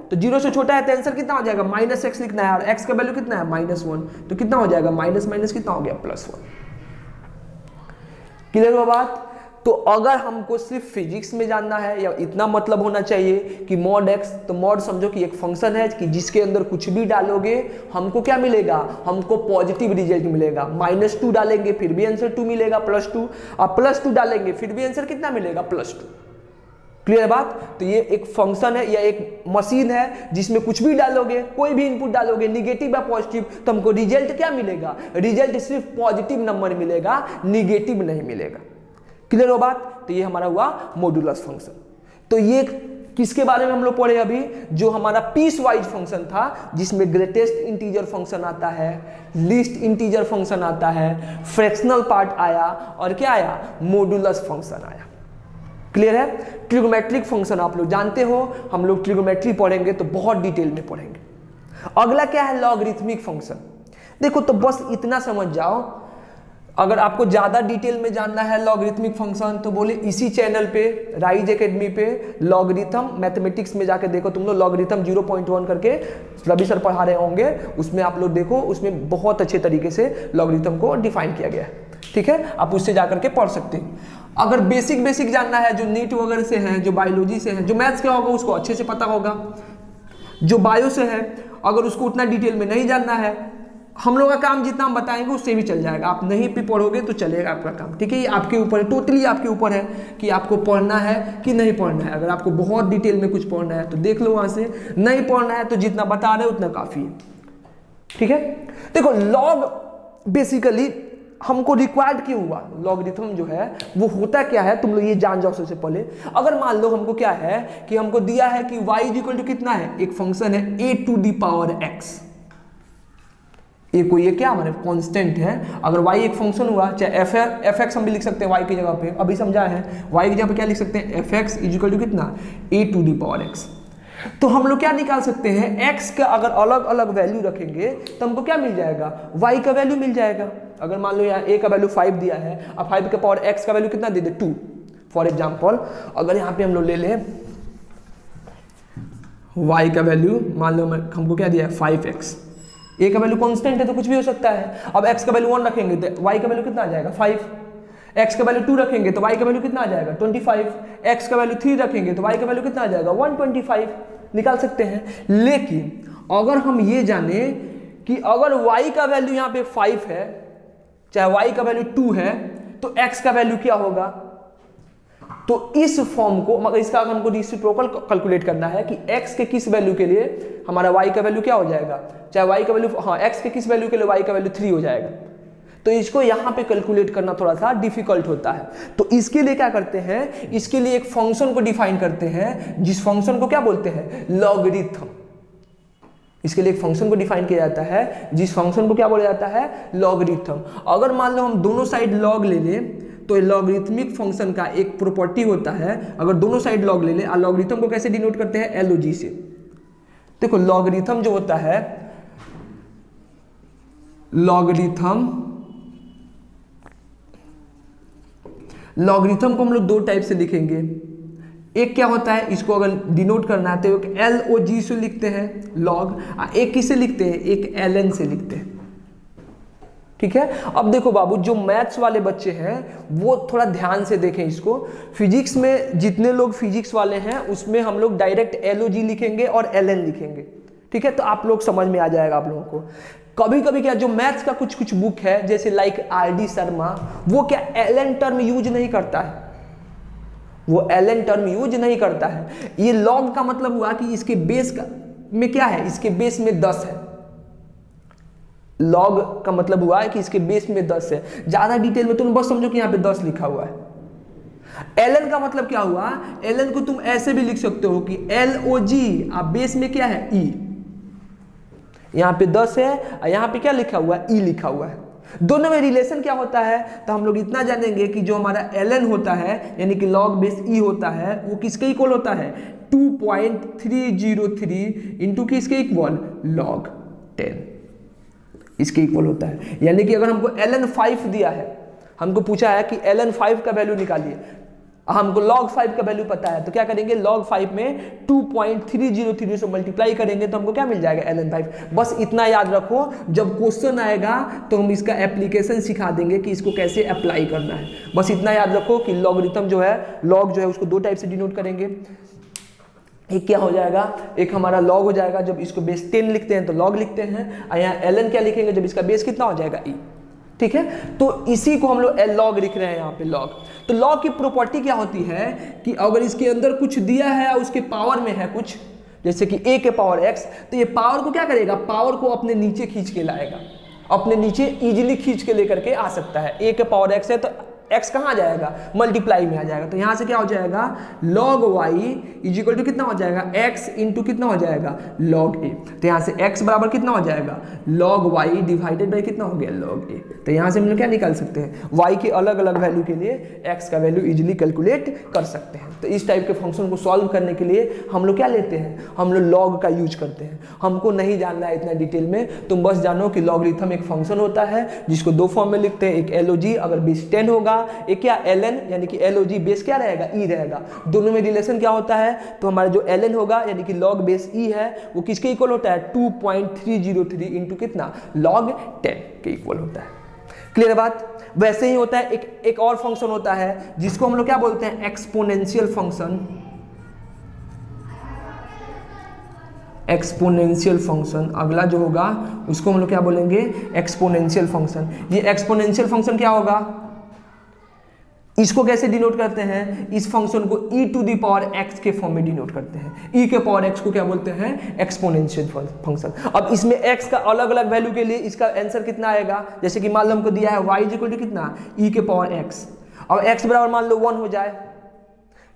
तो 0 से छोटा है तो आंसर कितना हो जाएगा -x लिखना है, और x का वैल्यू कितना है -1, तो कितना हो जाएगा माइनस माइनस कितना हो गया +1। क्लियर हुआ बात? तो अगर हमको सिर्फ फिजिक्स में जानना है या इतना मतलब होना चाहिए कि मॉड x, तो मॉड समझो कि एक फंक्शन है कि जिसके अंदर कुछ भी डालोगे हमको क्या मिलेगा, हमको पॉजिटिव रिजल्ट मिलेगा। -2 डालेंगे फिर भी आंसर 2 मिलेगा, +2, और +2 डालेंगे फिर भी आंसर कितना मिलेगा +2। क्लियर बात? तो ये एक फंक्शन है या एक मशीन है जिसमें कुछ भी डालोगे, कोई भी इनपुट डालोगे, निगेटिव या पॉजिटिव, तो हमको रिजल्ट क्या मिलेगा, रिजल्ट सिर्फ पॉजिटिव नंबर मिलेगा, निगेटिव नहीं मिलेगा। क्लियर हो बात? तो ये हमारा हुआ मॉडुलस फंक्शन। तो ये किसके बारे में हम लोग पढ़े अभी, जो हमारा पीस वाइज फंक्शन था, जिसमें ग्रेटेस्ट इंटीजर फंक्शन आता है, लीस्ट इंटीजर फंक्शन आता है, फ्रैक्शनल पार्ट आया, और क्या आया, मॉडुलस फंक्शन आया। क्लियर है? ट्रिगोमेट्रिक फंक्शन आप लोग जानते हो, हम लोग ट्रिगोमेट्री पढ़ेंगे तो बहुत डिटेल में पढ़ेंगे। अगला क्या है, लॉगरिथमिक फंक्शन। देखो तो बस इतना समझ जाओ, अगर आपको ज्यादा डिटेल में जानना है लॉगरिथमिक फंक्शन तो बोले इसी चैनल पे, राइज एकेडमी पे लॉगरिथम मैथमेटिक्स में जाके देखो तुम लोग, लॉगरिथम 0.1 करके रवि सर पढ़ा रहे होंगे, उसमें आप लोग देखो, उसमें बहुत अच्छे तरीके से लॉगरिथम को डिफाइन किया गया है। ठीक है, आप उससे जाकर के पढ़ सकते हैं। अगर बेसिक जानना है, जो नीट वगैरह से है, जो बायोलॉजी से है, जो मैथ्स का होगा उसको अच्छे से पता होगा, जो बायो से है अगर उसको उतना डिटेल में नहीं जानना है, हम लोग का काम जितना हम बताएंगे उससे भी चल जाएगा, आप नहीं भी पढ़ोगे तो चलेगा आपका काम। ठीक है, ये आपके ऊपर है, टोटली आपके ऊपर है कि आपको पढ़ना है कि नहीं पढ़ना है। अगर आपको बहुत डिटेल में कुछ पढ़ना है तो देख लो वहां से, नहीं पढ़ना है तो जितना बता रहे उतना काफी है। ठीक है, देखो लॉग बेसिकली हमको रिक्वायर्ड क्यों हुआ, लॉगरिथम जो है वो होता क्या है, तुम लोग ये जान जाओ सबसे पहले। अगर मान लो हमको क्या है कि हमको दिया है कि y इक्वल टू कितना है, एक फंक्शन है a⁴x, ये कोई ये क्या हमारे कांस्टेंट है। अगर y एक फंक्शन हुआ, चाहे fx हम भी लिख सकते हैं y की जगह पे, अभी समझा है, y की जगह पे क्या लिख सकते हैं, fx इक्वल टू कितना, a⁴x। तो हम लोग क्या निकाल सकते हैं, x का अगर अलग अलग वैल्यू रखेंगे तो हमको क्या मिल जाएगा, y का वैल्यू मिल जाएगा। अगर मान लो यहाँ a का वैल्यू 5 दिया है, अब 5 के पावर x का वैल्यू कितना दे दे 2 फॉर एग्जाम्पल। अगर यहाँ पे हम लोग ले ले y का वैल्यू, मान लो हमको क्या दिया है 5x, a का वैल्यू कांस्टेंट है तो कुछ भी हो सकता है। अब x का वैल्यू 1 रखेंगे तो y का वैल्यू कितना आ जाएगा 5, x का वैल्यू 2 रखेंगे तो y का वैल्यू कितना आ जाएगा 25, x का वैल्यू 3 रखेंगे तो y का वैल्यू कितना आ जाएगा 125, निकाल सकते हैं। लेकिन अगर हम ये जाने कि अगर y का वैल्यू यहाँ पे 5 है, चाहे y का वैल्यू 2 है, तो x का वैल्यू क्या होगा, तो इस फॉर्म को, मगर इसका अगर हमको रेसिप्रोकल कैलकुलेट करना है कि x के किस वैल्यू के लिए हमारा y का वैल्यू क्या हो जाएगा, चाहे y का वैल्यू, हाँ x के किस वैल्यू के लिए y का वैल्यू 3 हो जाएगा, तो इसको यहाँ पे कैलकुलेट करना थोड़ा सा डिफिकल्ट होता है। तो इसके लिए क्या करते हैं, इसके लिए एक फंक्शन को डिफाइन करते हैं, जिस फंक्शन को क्या बोलते हैं, लॉगरिथम। इसके लिए एक फंक्शन को डिफाइन किया जाता है, जिस फंक्शन को क्या बोला जाता है, लॉगरिथम। अगर मान लो हम दोनों साइड लॉग ले लें तो लॉगरिथमिक फंक्शन का एक प्रॉपर्टी होता है, अगर दोनों साइड लॉग ले लें, लॉगरिथम को कैसे डिनोट करते हैं, LOG से। देखो लॉगरिथम जो होता है, लॉगरिथम को हम लोग 2 टाइप से लिखेंगे। एक क्या होता है, इसको अगर डिनोट करना है तो एक LOG से लिखते हैं लॉग, एक किससे लिखते हैं, एक LN से लिखते हैं। ठीक है, अब देखो बाबू, जो मैथ्स वाले बच्चे हैं वो थोड़ा ध्यान से देखें इसको। फिजिक्स में जितने लोग फिजिक्स वाले हैं उसमें हम लोग डायरेक्ट LOG लिखेंगे और LN लिखेंगे। ठीक है, तो आप लोग समझ में आ जाएगा आप लोगों को। कभी कभी क्या, जो मैथ्स का कुछ बुक है जैसे लाइक RD शर्मा, वो क्या LN टर्म यूज नहीं करता है, वो LN टर्म यूज नहीं करता है। ये लॉग का मतलब हुआ कि इसके बेस का में क्या है, इसके बेस में 10 है। लॉग का मतलब हुआ है कि इसके बेस में 10 है। ज्यादा डिटेल में तुम बस समझो कि यहाँ पे 10 लिखा हुआ है। LN का मतलब क्या हुआ, LN को तुम ऐसे भी लिख सकते हो कि LOG, अब बेस में क्या है, E, यहाँ पे 10 है, यहाँ पे क्या लिखा हुआ है, E लिखा हुआ है। दोनों में रिलेशन क्या होता है, तो हम लोग इतना जानेंगे कि जो हमारा ln होता है यानी कि log बेस e होता है वो किसके इक्वल होता है 2.303 इंटू किसके इक्वल log 10 इसके इक्वल होता है। यानी कि अगर हमको ln 5 दिया है, हमको पूछा है कि ln 5 का वैल्यू निकालिए, हमको log 5 का वैल्यू पता है, तो क्या करेंगे log 5 में 2.303 से मल्टीप्लाई करेंगे तो हमको क्या मिल जाएगा ln 5। बस इतना याद रखो, जब क्वेश्चन आएगा तो हम इसका एप्लीकेशन सिखा देंगे कि इसको कैसे अप्लाई करना है। बस इतना याद रखो कि लॉगरिथम जो है, लॉग जो है उसको दो टाइप से डिनोट करेंगे। एक क्या हो जाएगा, एक हमारा log हो जाएगा, जब इसको बेस 10 लिखते हैं तो log लिखते हैं, और यहाँ ln क्या लिखेंगे जब इसका बेस कितना हो जाएगा e। ठीक है, तो इसी को हम लोग log लिख रहे हैं यहाँ पे log। तो log की प्रॉपर्टी क्या होती है कि अगर इसके अंदर कुछ दिया है और उसके पावर में है कुछ, जैसे कि a के पावर x, तो ये पावर को क्या करेगा, पावर को अपने नीचे खींच के लाएगा, अपने नीचे इजीली खींच के लेकर के आ सकता है। a के पावर x है तो x कहाँ आ जाएगा, मल्टीप्लाई में आ जाएगा। तो यहाँ से क्या हो जाएगा log y is equal to कितना हो जाएगा x इंटू कितना हो जाएगा log a। तो यहाँ से x बराबर कितना हो जाएगा log y डिवाइडेड बाई कितना हो गया log a। तो यहाँ से हम लोग क्या निकाल सकते हैं, y के अलग अलग वैल्यू के लिए x का वैल्यू इजीली कैलकुलेट कर सकते हैं। तो इस टाइप के फंक्शन को सॉल्व करने के लिए हम लोग क्या लेते हैं, हम लोग log का यूज करते हैं। हमको नहीं जानना है इतना डिटेल में, तुम बस जानो कि लॉगरिथम एक फंक्शन होता है जिसको दो फॉर्म में लिखते हैं, एक log अगर बेस 10 होगा, एक क्या ln यानी कि log बेस क्या रहेगा e रहेगा। दोनों में रिलेशन क्या होता है, तो हमारा जो ln होगा यानी कि log बेस e है वो किसके इक्वल होता है 2.303 इंटू कितना log 10 के इक्वल होता है। क्लियर बात। वैसे ही होता है एक और फंक्शन होता है जिसको हम लोग क्या बोलते हैं एक्सपोनेंशियल फंक्शन। एक्सपोनेंशियल फंक्शन अगला जो होगा उसको हम लोग क्या बोलेंगे एक्सपोनेंशियल फंक्शन। ये एक्सपोनेंशियल फंक्शन क्या होगा, इसको कैसे डिनोट करते हैं, इस फंक्शन को e to the power x के फॉर्म में डिनोट करते हैं। e के पावर x को क्या बोलते हैं एक्सपोनेंशियल फंक्शन। अब इसमें x का अलग अलग वैल्यू के लिए इसका आंसर कितना आएगा, जैसे कि मान लो हमको दिया है y इज इक्वल टू कितना e के पावर x, अब x बराबर मान लो 1 हो जाए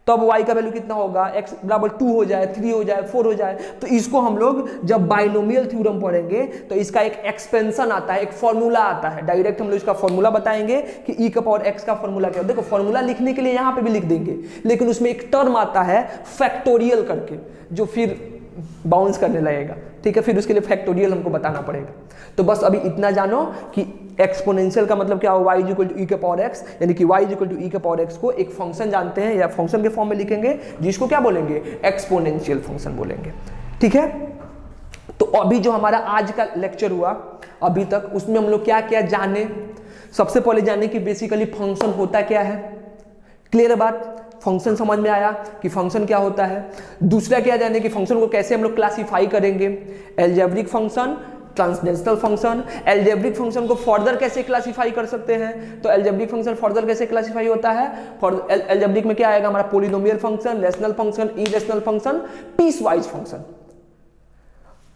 तब y का वैल्यू कितना होगा, x बराबर 2 हो जाए, 3 हो जाए, 4 हो जाए। तो इसको हम लोग जब बाइनोमियल थ्योरम पढ़ेंगे तो इसका एक एक्सपेंशन आता है, एक फॉर्मूला आता है, डायरेक्ट हम लोग इसका फॉर्मूला बताएंगे कि e का पावर x का फॉर्मूला क्या है। देखो फॉर्मूला लिखने के लिए यहाँ पे भी लिख देंगे, लेकिन उसमें एक टर्म आता है फैक्टोरियल करके जो फिर बाउंस करने लगेगा। ठीक है, फिर उसके लिए फैक्टोरियल हमको बताना पड़ेगा। तो बस अभी इतना जानो कि एक्सपोनेंशियल का मतलब क्या हो, y इक्वल टू e के पावर x, यानी कि y इक्वल टू e के पावर x को एक फंक्शन जानते हैं या फंक्शन के फॉर्म में लिखेंगे जिसको क्या बोलेंगे एक्सपोनेंशियल फंक्शन बोलेंगे। ठीक है, तो अभी जो हमारा आज का लेक्चर हुआ अभी तक उसमें हम लोग क्या क्या जाने, सबसे पहले जाने कि बेसिकली फंक्शन होता क्या है। क्लियर बात, फंक्शन समझ में आया कि फंक्शन क्या होता है। दूसरा क्या जाने कि फंक्शन को कैसे हम लोग क्लासिफाई करेंगे, algebraic function, transcendental function. Algebraic function को फर्दर कैसे क्लासिफाई कर सकते हैं, तो एल्जेब्रिक फंक्शन फर्दर कैसे क्लासिफाई होता है, एल्जेब्रिक में क्या आएगा हमारा polynomial function, rational function, irrational function, piecewise function.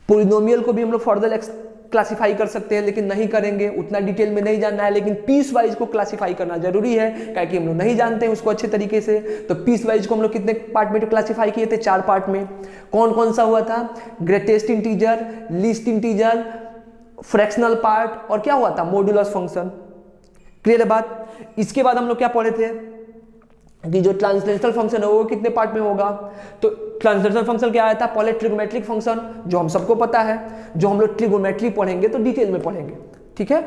Polynomial को भी हम लोग फर्दर क्लासिफाई कर सकते हैं लेकिन नहीं करेंगे, उतना डिटेल में नहीं जानना है, लेकिन पीस वाइज को क्लासिफाई करना जरूरी है क्योंकि हम लोग नहीं जानते हैं उसको अच्छे तरीके से। तो पीस वाइज को हम लोग कितने पार्ट में क्लासिफाई किए थे, 4 पार्ट में। कौन कौन सा हुआ था, greatest integer, least integer, fractional part और क्या हुआ था मॉड्यूलस फंक्शन। क्लियर है बात। इसके बाद हम लोग क्या पढ़े थे कि जो ट्रांसलेशनल फंक्शन है वो कितने पार्ट में होगा। तो ट्रांसलेशनल फंक्शन क्या आया था, पहले ट्रिगोमेट्रिक फंक्शन जो हम सबको पता है, जो हम लोग ट्रिगोमेट्री पढ़ेंगे तो डिटेल में पढ़ेंगे। ठीक है,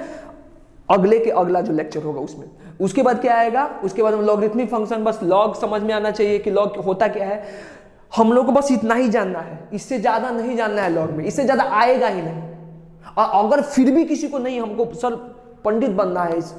अगले के अगला जो लेक्चर होगा उसमें। उसके बाद क्या आएगा, उसके बाद हम लॉगरिथमिक फंक्शन, बस लॉग समझ में आना चाहिए कि लॉग होता क्या है। हम लोग को बस इतना ही जानना है, इससे ज्यादा नहीं जानना है लॉग में, इससे ज्यादा आएगा ही नहीं। और अगर फिर भी किसी को नहीं, हमको सर पंडित बनना है इस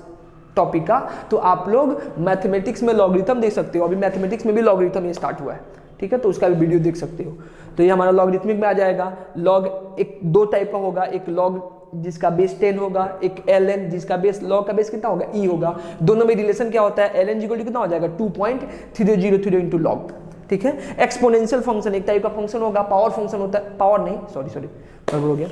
टॉपिक का, तो आप लोग मैथमेटिक्स में लॉगरिथम देख सकते हो। अभी मैथमेटिक्स में भी लॉगरिथम ये स्टार्ट हुआ है, ठीक है, तो उसका भी वीडियो देख सकते हो। तो ये हमारा लॉगरिथमिक में आ जाएगा। लॉग एक 2 टाइप का होगा, एक लॉग जिसका बेस 10 होगा, एक ln जिसका बेस लॉग का बेस कितना होगा e होगा। दोनों में रिलेशन क्या होता है, ln इक्वल टू कितना हो जाएगा 2.303 इंटू लॉग। ठीक है। एक्सपोनेंशियल फंक्शन एक टाइप का फंक्शन होगा, पावर फंक्शन होता है, पावर नहीं, सॉरी गड़बड़ हो गया,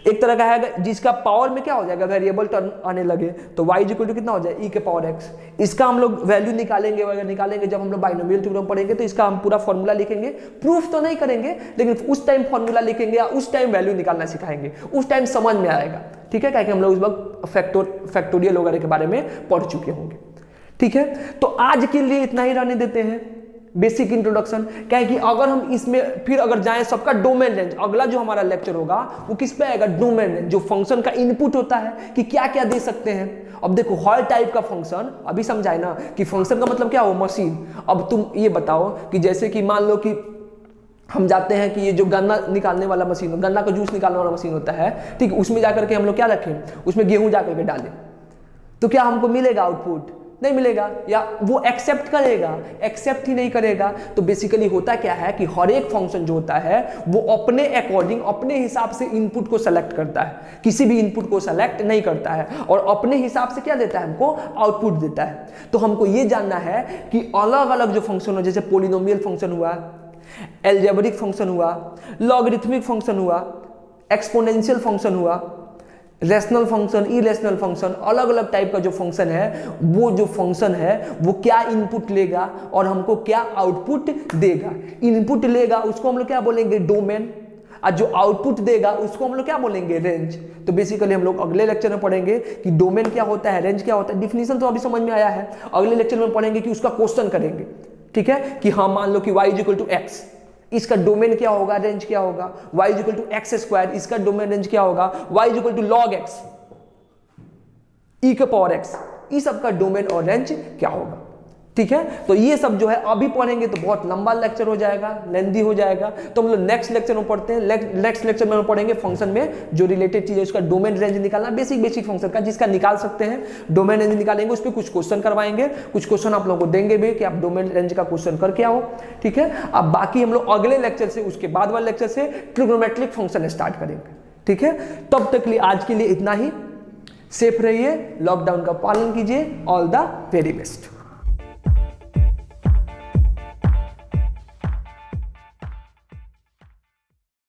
एक तरह का है जिसका पावर में क्या हो जाएगा, वेरिएबल टर्म आने लगे, तो y इक्वल टू कितना हो जाए, e के पावर x। इसका हम लोग वैल्यू निकालेंगे जब हम लोग बाइनोमियल थ्योरम पढ़ेंगे, तो इसका हम पूरा फॉर्मूला लिखेंगे, प्रूफ तो नहीं करेंगे लेकिन उस टाइम फॉर्मूला लिखेंगे या उस टाइम वैल्यू निकालना सिखाएंगे, उस टाइम समझ में आएगा, ठीक है, क्या हम लोग उस वक्त फैक्टोरियल वगैरह के बारे में पढ़ चुके होंगे, ठीक है। तो आज के लिए इतना ही रहने देते हैं, बेसिक इंट्रोडक्शन। क्या है कि अगर हम इसमें फिर अगर जाएं सबका डोमेन रेंज, अगला जो हमारा लेक्चर होगा वो किस पे आएगा, डोमेन रेंज, जो फंक्शन का इनपुट होता है कि क्या क्या दे सकते हैं। अब देखो हर टाइप का फंक्शन, अभी समझाए ना कि फंक्शन का मतलब क्या हो, मशीन। अब तुम ये बताओ कि जैसे कि मान लो कि हम जाते हैं कि ये जो गन्ना निकालने वाला मशीन, गन्ना का जूस निकालने वाला मशीन होता है, ठीक, उसमें जाकर के हम लोग क्या रखें, उसमें गेहूं जाकर के डालें, तो क्या हमको मिलेगा आउटपुट, नहीं मिलेगा, या वो एक्सेप्ट करेगा, एक्सेप्ट ही नहीं करेगा। तो बेसिकली होता क्या है कि हर एक फंक्शन जो होता है वो अपने अकॉर्डिंग, अपने हिसाब से इनपुट को सेलेक्ट करता है, किसी भी इनपुट को सेलेक्ट नहीं करता है, और अपने हिसाब से क्या देता है, हमको आउटपुट देता है। तो हमको ये जानना है कि अलग अलग जो फंक्शन हो, जैसे पोलिनोमियल फंक्शन हुआ, एल्जेब्रिक फंक्शन हुआ, लॉगरिथमिक फंक्शन हुआ, एक्सपोनेंशियल फंक्शन हुआ, रैशनल फंक्शन, इरेशनल फंक्शन, अलग अलग टाइप का जो फंक्शन है, वो जो फंक्शन है वो क्या इनपुट लेगा और हमको क्या आउटपुट देगा। इनपुट लेगा उसको हम लोग क्या बोलेंगे, डोमेन, और जो आउटपुट देगा उसको हम लोग क्या बोलेंगे, रेंज। तो बेसिकली हम लोग अगले लेक्चर में पढ़ेंगे कि डोमेन क्या होता है, रेंज क्या होता है। डिफिनीशन तो अभी समझ में आया है, अगले लेक्चर में पढ़ेंगे कि उसका क्वेश्चन करेंगे, ठीक है, कि हाँ मान लो कि y इक्वल टू x, इसका डोमेन क्या होगा, रेंज क्या होगा, y equal to x square, इसका डोमेन रेंज क्या होगा, y equal to log x, e के पावर x, इस सब का डोमेन और रेंज क्या होगा, ठीक है। तो ये सब जो है अभी पढ़ेंगे तो बहुत लंबा लेक्चर हो जाएगा, लेंदी हो जाएगा, तो हम लोग नेक्स्ट लेक्चर में पढ़ते हैं। नेक्स्ट लेक्चर में हम पढ़ेंगे फंक्शन में जो रिलेटेड चीज है उसका डोमेन रेंज निकालना, बेसिक फंक्शन का जिसका निकाल सकते हैं, डोमेन रेंज निकालेंगे, उस पर कुछ क्वेश्चन करवाएंगे, कुछ क्वेश्चन आप लोगों को देंगे भी कि आप डोमेन रेंज का क्वेश्चन करके आओ, ठीक है। अब बाकी हम लोग अगले लेक्चर से, उसके बाद वाले लेक्चर से ट्रिग्नोमेट्रिक फंक्शन स्टार्ट करेंगे, ठीक है। तब तक के लिए आज के लिए इतना ही, सेफ रहिए, लॉकडाउन का पालन कीजिए, ऑल द वेरी बेस्ट।